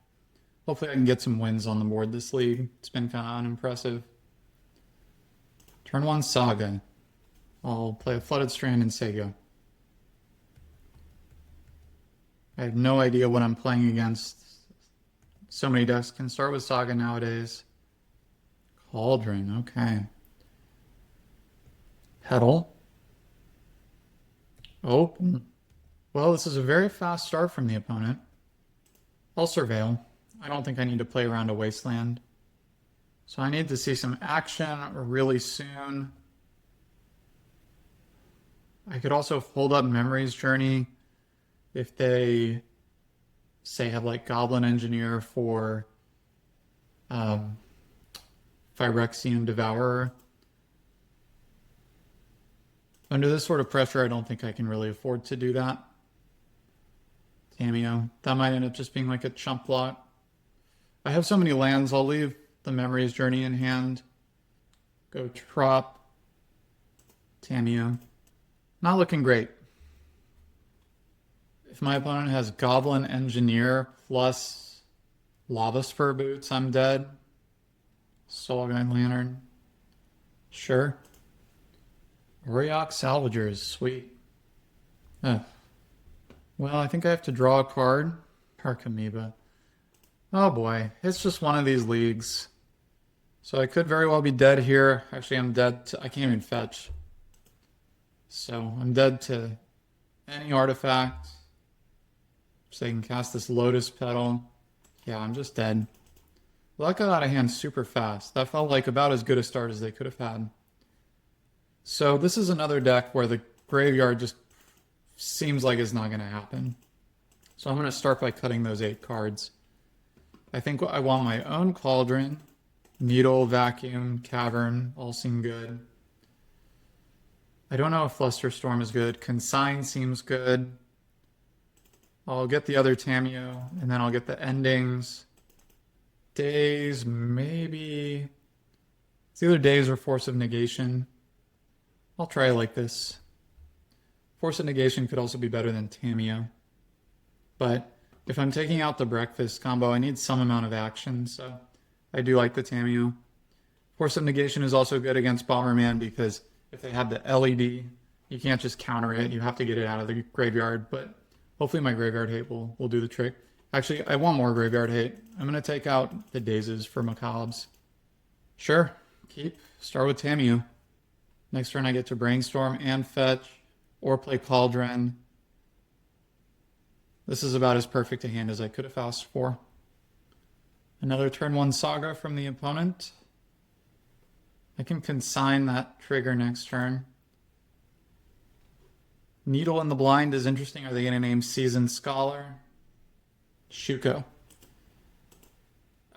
Hopefully I can get some wins on the board this league. It's been kind of unimpressive. Turn 1 Saga. I'll play a Flooded Strand and Sego. I have no idea what I'm playing against. So many decks can start with Saga nowadays. Cauldron, okay. Petal. Open. Well, this is a very fast start from the opponent. I'll Surveil. I don't think I need to play around a Wasteland. So I need to see some action really soon. I could also hold up Memory's Journey if they, say, have like Goblin Engineer for Phyrexian Devourer. Under this sort of pressure, I don't think I can really afford to do that. Cameo. That might end up just being like a chump block. I have so many lands, I'll leave the Memory's Journey in hand. Go Trop. Cameo. Not looking great. If my opponent has Goblin Engineer plus Lava Spur Boots, I'm dead. Soul Guide Lantern. Sure. Auriok Salvagers, sweet. Well, I think I have to draw a card. Park Amoeba. Oh boy, it's just one of these leagues. So I could very well be dead here. Actually, I'm dead to, I can't even fetch. So I'm dead to any artifact. So they can cast this Lotus Petal. Yeah, I'm just dead. Well, that got out of hand super fast. That felt like about as good a start as they could have had. So this is another deck where the graveyard just seems like it's not going to happen. So I'm going to start by cutting those 8 cards. I think I want my own Cauldron, Needle, Vacuum, Cavern, all seem good. I don't know if Flusterstorm is good. Consign seems good. I'll get the other Tameo, and then I'll get the endings. Days, maybe. It's either Days or Force of Negation. I'll try it like this. Force of Negation could also be better than Tameo. But if I'm taking out the Breakfast combo, I need some amount of action, so I do like the Tameo. Force of Negation is also good against Bomberman because if they have the LED, you can't just counter it. You have to get it out of the graveyard, but hopefully my Graveyard Hate will do the trick. Actually, I want more Graveyard Hate. I'm going to take out the Dazes for Macabres. Sure, keep. Start with Tameo. Next turn I get to Brainstorm and Fetch, or play Cauldron. This is about as perfect a hand as I could have asked for. Another turn 1 Saga from the opponent. I can consign that trigger next turn. Needle in the Blind is interesting. Are they going to name Seasoned Scholar? Shuko.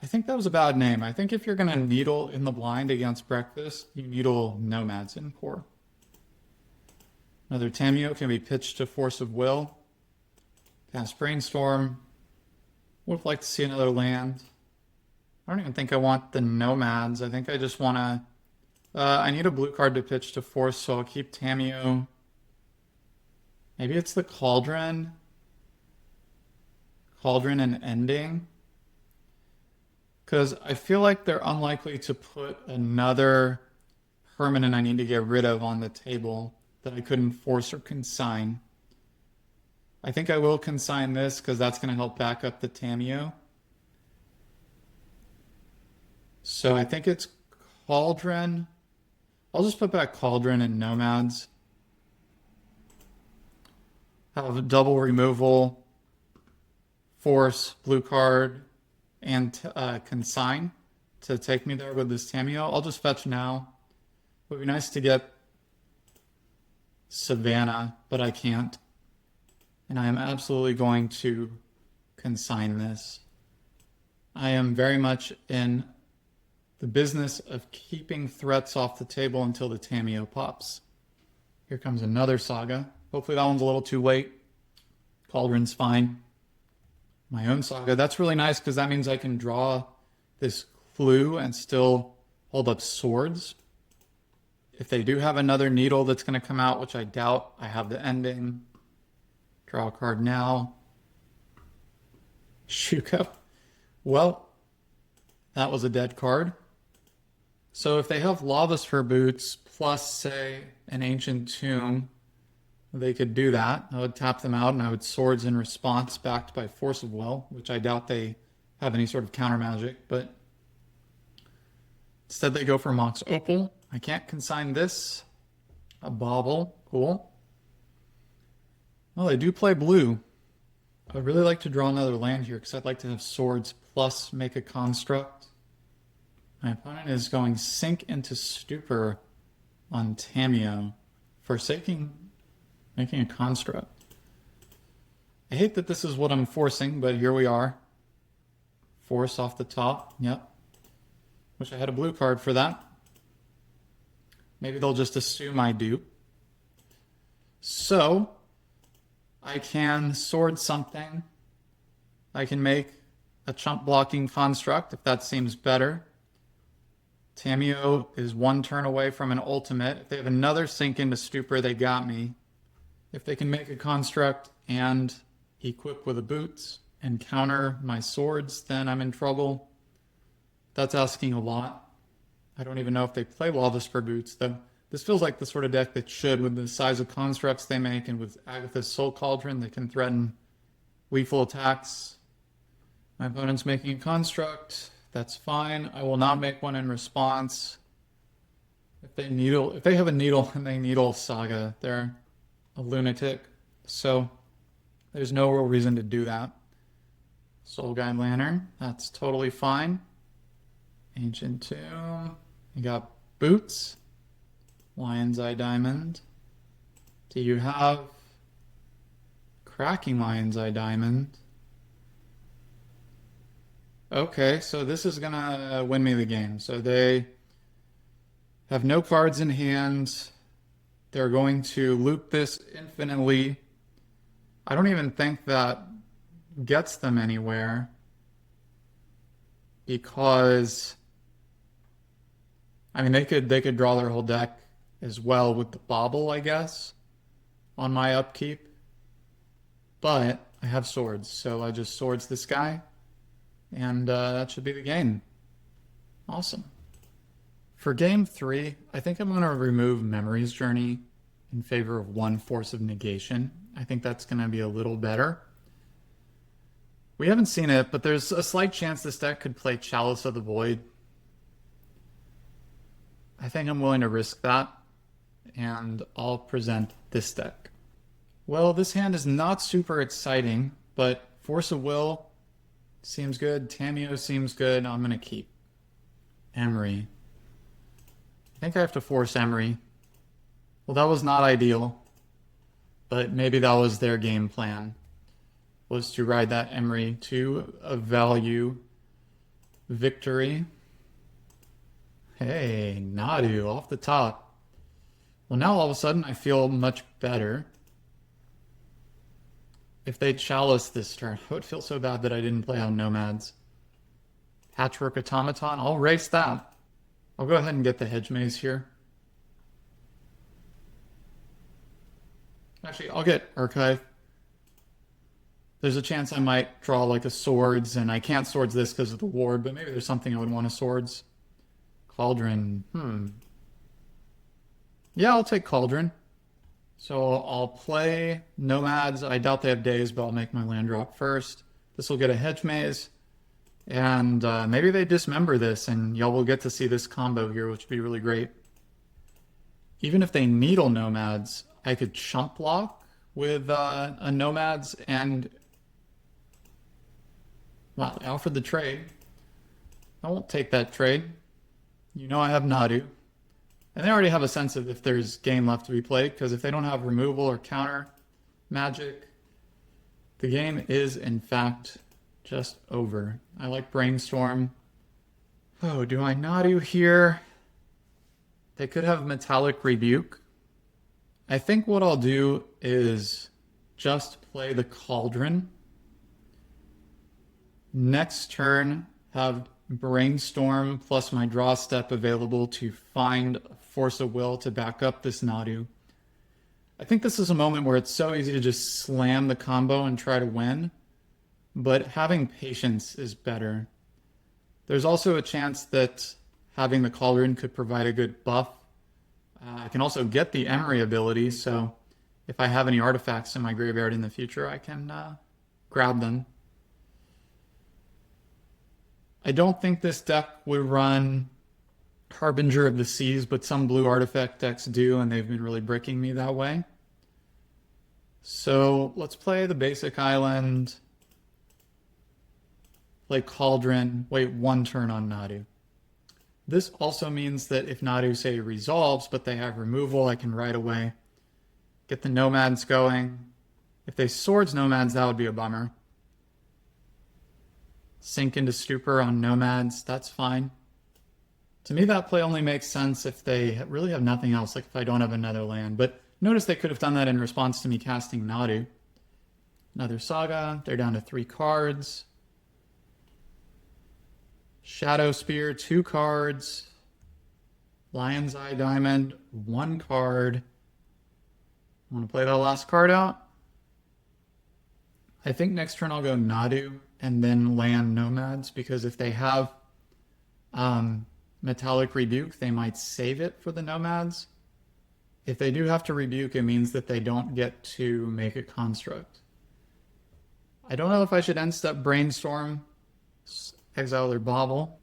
I think that was a bad name. I think if you're going to Needle in the Blind against Breakfast, you needle Nomads in core. Another Tameo can be pitched to Force of Will. Cast Brainstorm. Would have liked to see another land. I don't even think I want the Nomads. I think I just want to... I need a blue card to pitch to Force, so I'll keep Tameo. Maybe it's the Cauldron. Cauldron and Ending. Because I feel like they're unlikely to put another permanent I need to get rid of on the table that I couldn't force or consign. I think I will consign this because that's going to help back up the Tameo. So I think it's Cauldron. I'll just put back Cauldron and Nomads. Have a double removal. force, blue card, and consign to take me there with this Tamiyo. I'll just fetch now. It would be nice to get Savannah, but I can't. And I am absolutely going to consign this. I am very much in the business of keeping threats off the table until the Tamiyo pops. Here comes another Saga. Hopefully that one's a little too late. Cauldron's fine. My own Saga. That's really nice because that means I can draw this clue and still hold up swords. If they do have another needle that's going to come out, which I doubt, I have the ending. Draw a card now. Shuko. Well, that was a dead card. So if they have Lava Sphere Boots plus, say, an Ancient Tomb, they could do that. I would tap them out and I would swords in response backed by Force of Will, which I doubt they have any sort of counter magic, but instead they go for Mox Opal. I can't consign this. A Bauble. Cool. Well, they do play blue. I'd really like to draw another land here because I'd like to have swords plus make a construct. My opponent is going Sink into Stupor on Tamiyo, forsaking making a construct. I hate that this is what I'm forcing, but here we are. Force off the top. Yep. Wish I had a blue card for that. Maybe they'll just assume I do. So, I can sword something. I can make a chump blocking construct if that seems better. Tamiyo is one turn away from an ultimate. If they have another Sink into Stupor, they got me. If they can make a construct and equip with the boots and counter my swords, then I'm in trouble. That's asking a lot. I don't even know if they play Lava Sphere Boots, though. This feels like the sort of deck that should, with the size of constructs they make, and with Agatha's Soul Cauldron, they can threaten lethal attacks. My opponent's making a construct. That's fine. I will not make one in response. If they have a needle and they needle Saga, they're a lunatic. So there's no real reason to do that. Soul Guide Lantern, that's totally fine. Ancient Tomb. You got boots. Lion's Eye Diamond. Do you have Cracking Lion's Eye Diamond? Okay, so this is gonna win me the game. So they have no cards in hand. They're going to loop this infinitely. I don't even think that gets them anywhere because I mean they could draw their whole deck as well with the Bauble, I guess, on my upkeep. But I have swords, so I just swords this guy, and that should be the game. Awesome. For game 3, I think I'm going to remove Memory's Journey in favor of one Force of Negation. I think that's going to be a little better. We haven't seen it, but there's a slight chance this deck could play Chalice of the Void. I think I'm willing to risk that, and I'll present this deck. Well, this hand is not super exciting, but Force of Will seems good. Tamiyo seems good. I'm going to keep Emery. I think I have to force Emery. Well, that was not ideal, but maybe that was their game plan, was to ride that Emery to a value victory. Hey, Nadu off the top. Well, now all of a sudden I feel much better. If they Chalice this turn, I would feel so bad that I didn't play out Nomads. Patchwork Automaton, I'll race that. I'll go ahead and get the Hedge Maze here. Actually, I'll get Archive. There's a chance I might draw like a Swords, and I can't Swords this because of the ward, but maybe there's something I would want to Swords. Cauldron, Yeah, I'll take Cauldron. So I'll play Nomads. I doubt they have Days, but I'll make my land drop first. This will get a Hedge Maze. And maybe they dismember this, and y'all will get to see this combo here, which would be really great. Even if they needle Nomads, I could chump block with a Nomads and Wow, they offered the trade. I won't take that trade. You know I have Nadu. And they already have a sense of if there's game left to be played, because if they don't have removal or counter magic, the game is, in fact, just over. I like Brainstorm. Oh, do I Nadu here? They could have Metallic Rebuke. I think what I'll do is just play the Cauldron. Next turn, have Brainstorm plus my draw step available to find Force of Will to back up this Nadu. I think this is a moment where it's so easy to just slam the combo and try to win, but having patience is better. There's also a chance that having the Cauldron could provide a good buff. I can also get the Emery ability, so if I have any artifacts in my graveyard in the future, I can grab them. I don't think this deck would run Harbinger of the Seas, but some blue artifact decks do, and they've been really bricking me that way. So let's play the basic island, play Cauldron, wait one turn on Nadu. This also means that if Nadu, say, resolves, but they have removal, I can right away get the Nomads going. If they Swords Nomads, that would be a bummer. Sink into Stupor on Nomads, that's fine. To me, that play only makes sense if they really have nothing else, like if I don't have another land. But notice they could have done that in response to me casting Nadu. Another Saga, they're down to 3 cards. Shadow Spear, 2 cards. Lion's Eye Diamond, 1 card. Want to play that last card out? I think next turn I'll go Nadu and then land Nomads, because if they have Metallic Rebuke, they might save it for the Nomads. If they do have to Rebuke, it means that they don't get to make a construct. I don't know if I should end step Brainstorm, exile their Bauble.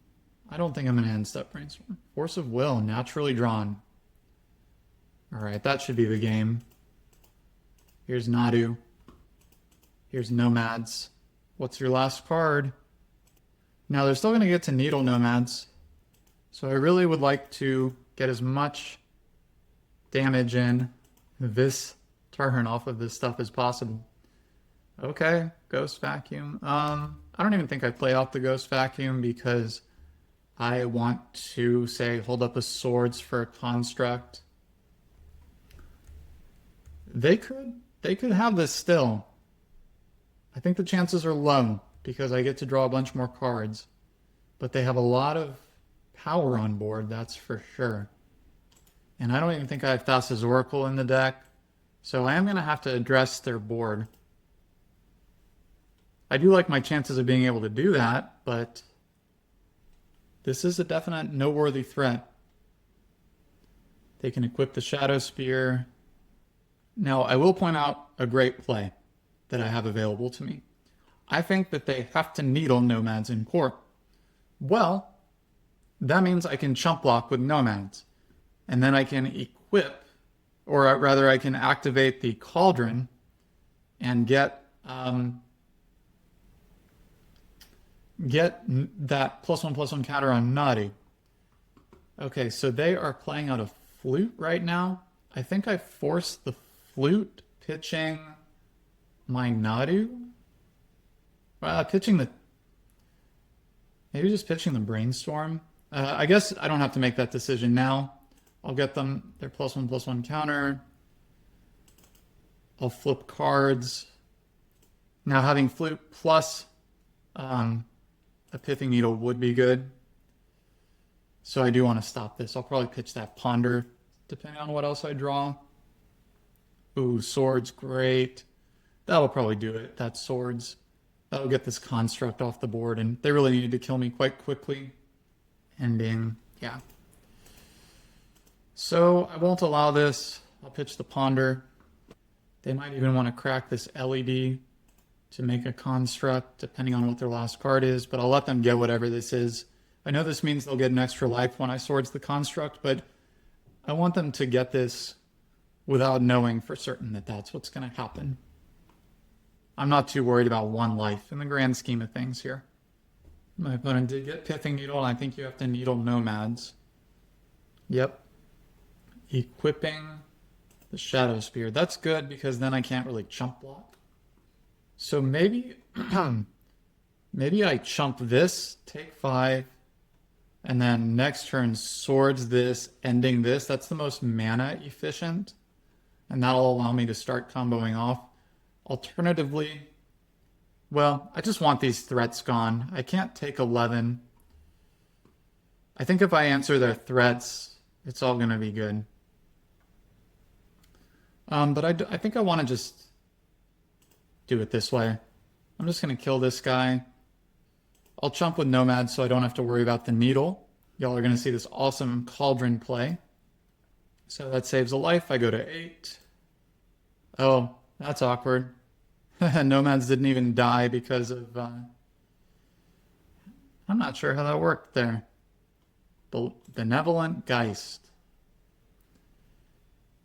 I don't think I'm going to end step Brainstorm. Force of Will, naturally drawn. Alright, that should be the game. Here's Nadu. Here's Nomads. What's your last card? Now they're still going to get to Needle Nomads. So I really would like to get as much damage in this turn off of this stuff as possible. Okay, Ghost Vacuum. I don't even think I play out the Ghost Vacuum because I want to, say, hold up a Swords for a construct. They could have this still. I think the chances are low because I get to draw a bunch more cards. But they have a lot of power on board, that's for sure. And I don't even think I have Thassa's Oracle in the deck, so I am going to have to address their board. I do like my chances of being able to do that, but this is a definite noteworthy threat. They can equip the Shadow Spear. Now, I will point out a great play that I have available to me. I think that they have to Needle Nomads in court. Well, that means I can chump block with Nomads. And then I can equip, or rather I can activate the Cauldron and get that +1/+1 counter on Nadu. Okay, so they are playing out a Flute right now. I think I forced the Flute, pitching my Nadu. Maybe just pitching the Brainstorm. I guess I don't have to make that decision now. I'll get them their +1/+1 counter. I'll flip cards. Now having Flute plus a Pithing Needle would be good. So I do want to stop this. I'll probably pitch that Ponder, depending on what else I draw. Ooh, Swords, great. That'll probably do it. That's Swords. That'll get this construct off the board, and they really needed to kill me quite quickly. Ending, yeah. So I won't allow this. I'll pitch the Ponder. They might even want to crack this LED to make a construct, depending on what their last card is, but I'll let them get whatever this is. I know this means they'll get an extra life when I Swords the construct, but I want them to get this without knowing for certain that that's what's going to happen. I'm not too worried about 1 life in the grand scheme of things here. My opponent did get Pithing Needle, and I think you have to needle nomads. Yep. Equipping the Shadow Spear. That's good because then I can't really chump block. So maybe, maybe I chump this, take 5, and then next turn swords this, ending this. That's the most mana efficient, and that'll allow me to start comboing off. Alternatively, well, I just want these threats gone. I can't take 11. I think if I answer their threats, it's all going to be good. But I think I want to just do it this way. I'm just going to kill this guy. I'll chump with nomads so I don't have to worry about the needle. Y'all are going to see this awesome cauldron play. So that saves a life. I go to 8. Oh, that's awkward. Nomads didn't even die because of... I'm not sure how that worked there. Benevolent Geist.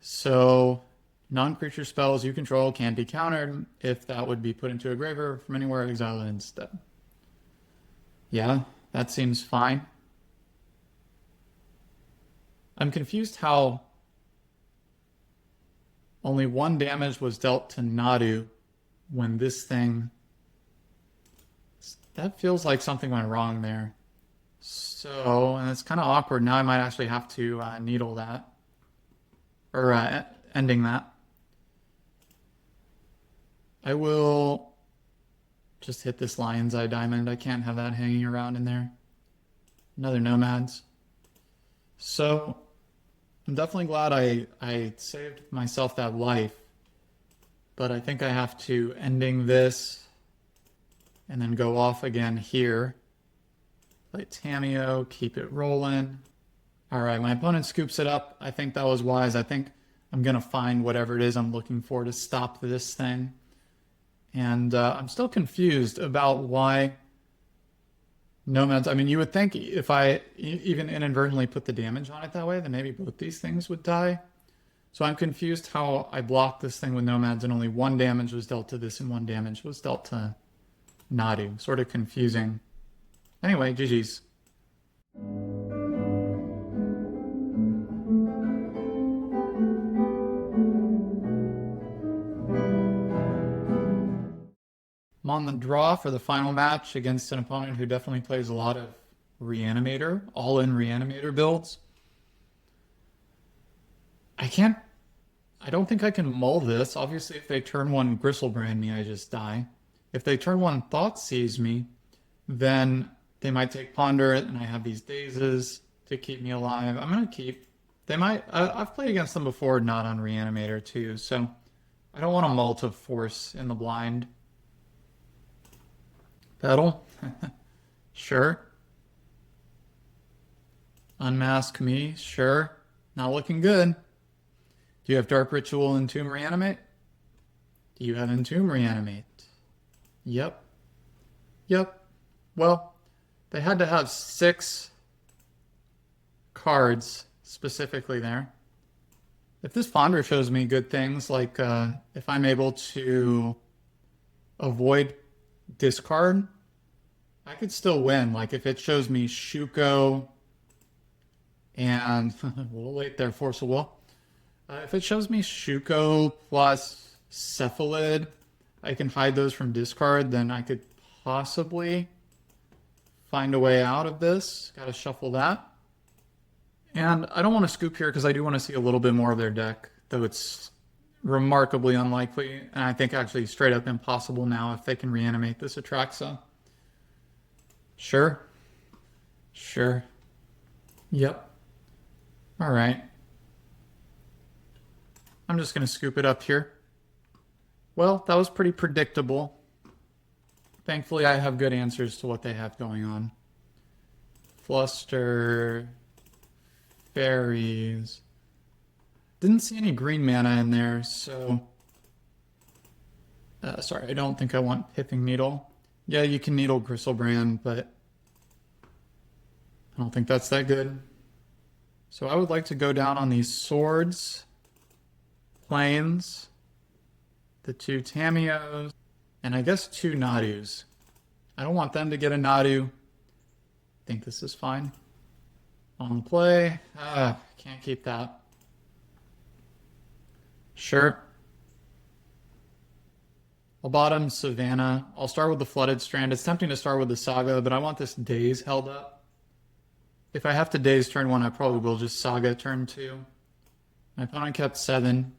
So, non-creature spells you control can be countered if that would be put into a graveyard from anywhere exiled instead. Yeah, that seems fine. I'm confused how only 1 damage was dealt to Nadu when this thing... That feels like something went wrong there. So, and it's kind of awkward. Now I might actually have to needle that. Or ending that. I will just hit this Lion's Eye Diamond. I can't have that hanging around in there. Another Nomads. So, I'm definitely glad I saved myself that life. But I think I have to ending this and then go off again here. Play Tameo, keep it rolling. All right, my opponent scoops it up. I think that was wise. I think I'm going to find whatever it is I'm looking for to stop this thing. And I'm still confused about why Nomads... I mean, you would think if I even inadvertently put the damage on it that way, then maybe both these things would die. So I'm confused how I blocked this thing with Nomads and only 1 damage was dealt to this and 1 damage was dealt to Nadu. Sort of confusing. Anyway, GG's. I'm on the draw for the final match against an opponent who definitely plays a lot of Reanimator, all-in Reanimator builds. I don't think I can mull this. Obviously, if they turn 1 Gristlebrand me, I just die. If they turn 1 Thoughtseize me, then they might take Ponder it, and I have these Dazes to keep me alive. I'm going to keep... They might... I've played against them before, not on Reanimator too, so I don't want to mull to force in the blind. Pedal? Sure. Unmask me? Sure. Not looking good. Do you have Dark Ritual and Entomb Reanimate? Do you have Entomb Reanimate? Yep. Yep. Well, they had to have 6 cards specifically there. If this Fonder shows me good things, like if I'm able to avoid discard, I could still win. Like if it shows me Shuko and a little late there, Force of Will. If it shows me Shuko plus Cephalid, I can hide those from discard, then I could possibly find a way out of this. Gotta shuffle that. And I don't want to scoop here because I do want to see a little bit more of their deck, though it's remarkably unlikely, and I think actually straight up impossible now if they can reanimate this Atraxa. Sure. Sure. Yep. All right. I'm just going to scoop it up here. Well, that was pretty predictable. Thankfully, I have good answers to what they have going on. Fluster, Fairies. Didn't see any green mana in there, so... sorry, I don't think I want Pithing Needle. Yeah, you can Needle Gristlebrand, but I don't think that's that good. So I would like to go down on these swords, plains, the 2 Tameos, and I guess 2 Nadus. I don't want them to get a Nadu. think this is fine. On play. Can't keep that. Sure. I'll bottom Savannah. I'll start with the Flooded Strand. It's tempting to start with the Saga, but I want this Daze held up. If I have to Daze turn 1, I probably will just Saga turn 2. My opponent kept 7.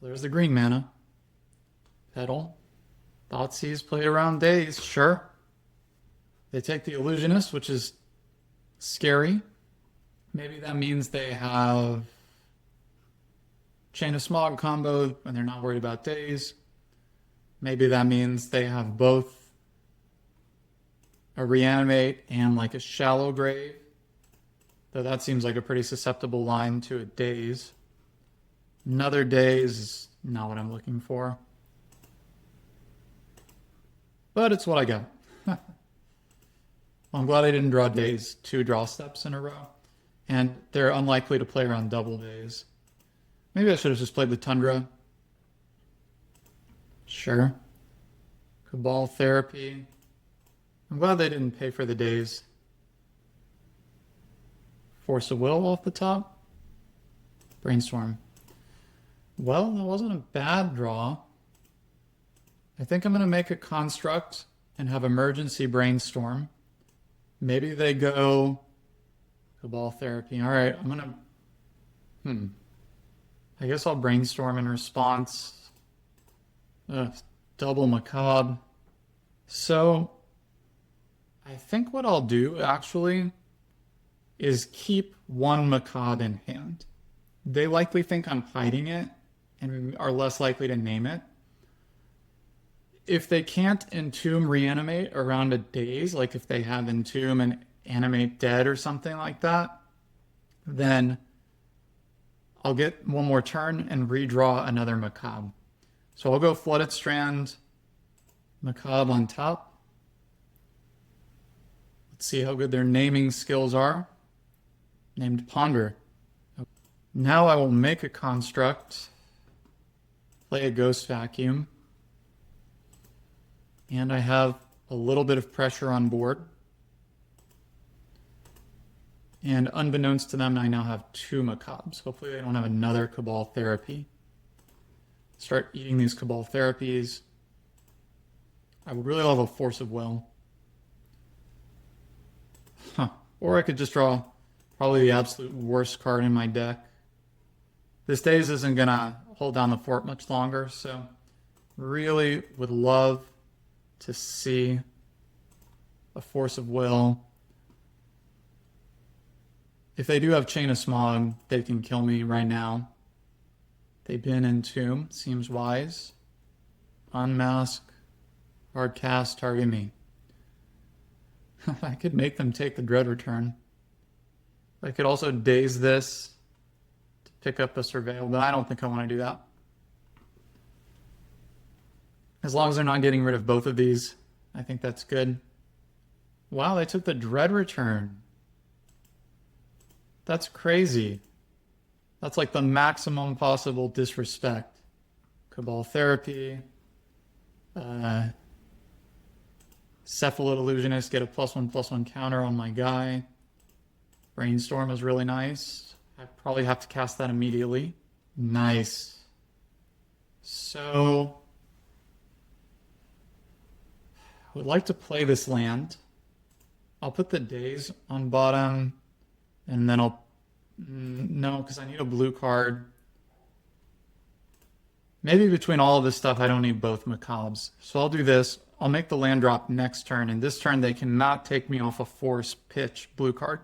There's the green mana. Petal. Thoughtseize played around Daze. Sure. They take the Illusionist, which is scary. Maybe that means they have Chain of Smog combo and they're not worried about Daze. Maybe that means they have both a Reanimate and like a Shallow Grave. Though that seems like a pretty susceptible line to a Daze. Another Daze is not what I'm looking for. But it's what I got. Well, I'm glad I didn't draw Daze 2 draw steps in a row. And they're unlikely to play around double Daze. Maybe I should have just played the Tundra. Sure. Cabal Therapy. I'm glad they didn't pay for the Daze. Force of Will off the top. Brainstorm. Well, that wasn't a bad draw. I think I'm going to make a construct and have Emergency Brainstorm. Maybe they go Cabal Therapy. All right, I'm going to... I guess I'll Brainstorm in response. Double Macabre. So, I think what I'll do, actually, is keep 1 Macabre in hand. They likely think I'm hiding it and are less likely to name it. If they can't Entomb Reanimate around a Daze, like if they have Entomb and Animate Dead or something like that, then I'll get one more turn and redraw another Macabre. So I'll go Flooded Strand, Macabre on top. Let's see how good their naming skills are. Named Ponder. Now I will make a construct, play a Ghost Vacuum, and I have a little bit of pressure on board. And unbeknownst to them, I now have 2 Macabres. Hopefully they don't have another Cabal Therapy. Start eating these Cabal Therapies. I would really love a Force of Will. Or I could just draw probably the absolute worst card in my deck. This Daze isn't going to hold down the fort much longer, so really would love to see a Force of Will. If they do have Chain of Smog, they can kill me right now. They've been Entomb, seems wise. Unmask, hard cast, target me. I could make them take the Dread Return. I could also Daze this to pick up a Surveil, but I don't think I want to do that. As long as they're not getting rid of both of these, I think that's good. Wow, they took the Dread Return. That's crazy. That's like the maximum possible disrespect. Cabal Therapy. Cephalid Illusionist, get a +1/+1 counter on my guy. Brainstorm is really nice. I probably have to cast that immediately. Nice. So, I would like to play this land. I'll put the Daze on bottom, and then I'll... No, because I need a blue card. Maybe between all of this stuff, I don't need both Macabres. So I'll do this. I'll make the land drop next turn, and this turn they cannot take me off a Force Pitch blue card.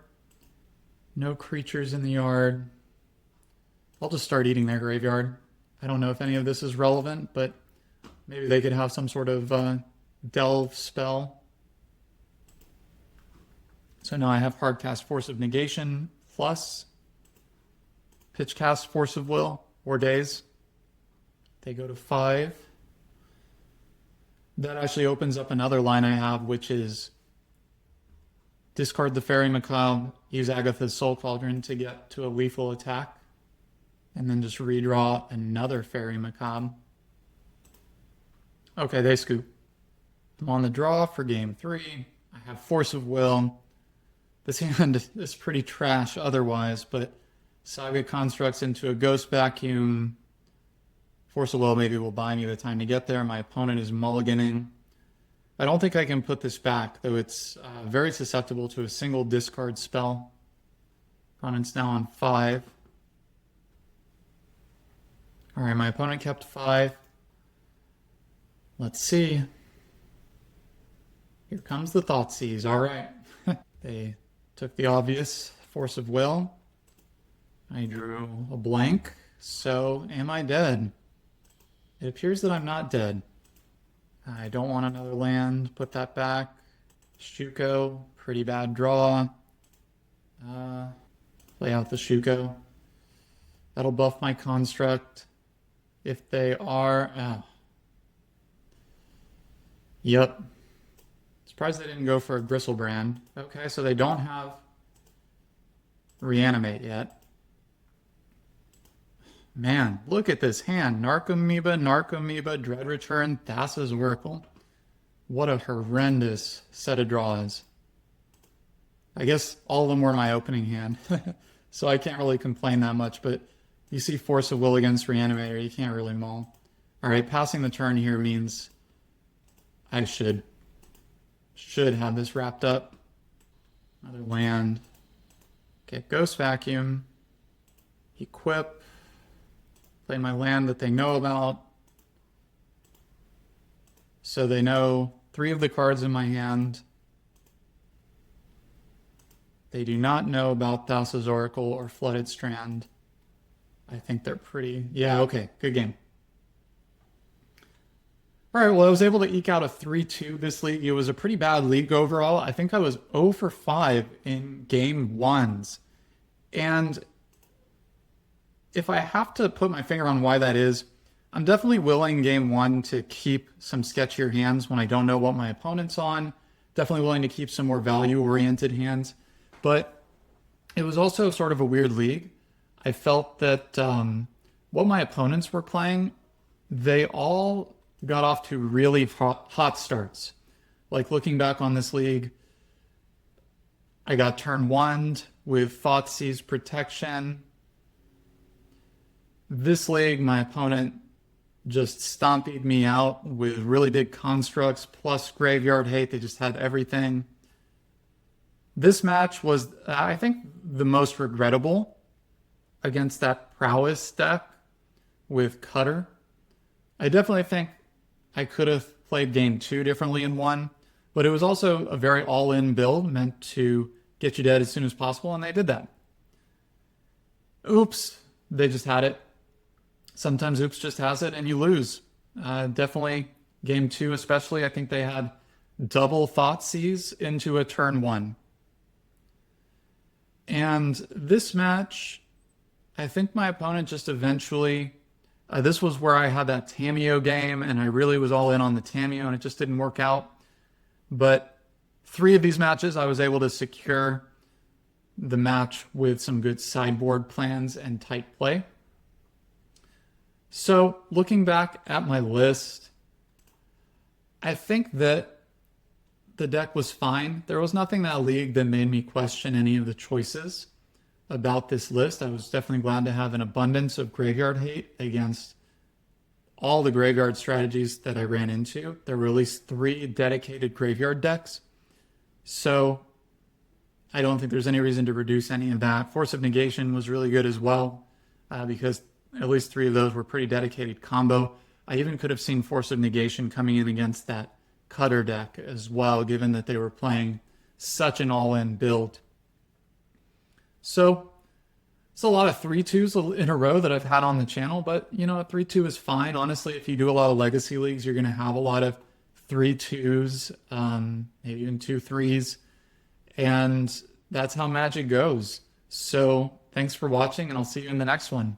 No creatures in the yard. I'll just start eating their graveyard. I don't know if any of this is relevant, but maybe they could have some sort of delve spell. So now I have hardcast Force of Negation plus pitchcast Force of Will or Daze. They go to 5. That actually opens up another line I have, which is discard the Fairy Macabre, use Agatha's Soul Cauldron to get to a lethal attack, and then just redraw another Fairy Macabre. Okay, they scoop. I'm on the draw for game 3. I have Force of Will. This hand is pretty trash otherwise, but Saga Constructs into a Ghost Vacuum. Force of Will maybe will buy me the time to get there. My opponent is mulliganing. I don't think I can put this back, though it's very susceptible to a single discard spell. Opponent's now on 5. All right, my opponent kept 5. Let's see. Here comes the Thoughtseize. All right. They took the obvious Force of Will. I drew a blank. So am I dead? It appears that I'm not dead. I don't want another land. Put that back. Shuko. Pretty bad draw. Play out the Shuko. That'll buff my construct. If they are... Yep. Surprised they didn't go for a Gristlebrand. Okay, so they don't have Reanimate yet. Man, look at this hand. Narcomoeba, Dread Return, Thassa's Oracle. What a horrendous set of draws. I guess all of them were my opening hand, so I can't really complain that much, but you see Force of Will against Reanimator, you can't really maul. All right, passing the turn here means I should have this wrapped up. Another land. Okay, Ghost Vacuum. Equip. Play my land that they know about. So they know 3 of the cards in my hand. They do not know about Thassa's Oracle or Flooded Strand. I think they're pretty... Yeah, okay, good game. All right, well, I was able to eke out a 3-2 this league. It was a pretty bad league overall. I think I was 0 for 5 in game 1s. And if I have to put my finger on why that is, I'm definitely willing game 1 to keep some sketchier hands when I don't know what my opponent's on. Definitely willing to keep some more value-oriented hands. But it was also sort of a weird league. I felt that what my opponents were playing, they all got off to really hot starts. Like looking back on this league, I got turn 1 with Thoughtseize Protection. This league, my opponent just stomped me out with really big constructs plus Graveyard Hate. They just had everything. This match was, I think, the most regrettable against that Prowess deck with Cutter. I definitely think I could have played game 2 differently in 1, but it was also a very all-in build meant to get you dead as soon as possible, and they did that. Oops, they just had it. Sometimes oops just has it, and you lose. Definitely game 2 especially, I think they had double Thoughtseize into a turn 1. And this match, I think my opponent just eventually... this was where I had that Tamiyo game, and I really was all in on the Tamiyo, and it just didn't work out. But 3 of these matches, I was able to secure the match with some good sideboard plans and tight play. So looking back at my list, I think that the deck was fine. There was nothing in that league that made me question any of the choices about this list. I was definitely glad to have an abundance of Graveyard Hate against all the graveyard strategies that I ran into. There were at least 3 dedicated graveyard decks. So I don't think there's any reason to reduce any of that. Force of Negation was really good as well, because at least 3 of those were pretty dedicated combo. I even could have seen Force of Negation coming in against that Cutter deck as well, given that they were playing such an all-in build. So it's a lot of 3-2s in a row that I've had on the channel, but you know, a 3-2 is fine. Honestly, if you do a lot of legacy leagues, you're going to have a lot of 3-2s, maybe even 2-3s, and that's how Magic goes. So thanks for watching, and I'll see you in the next one.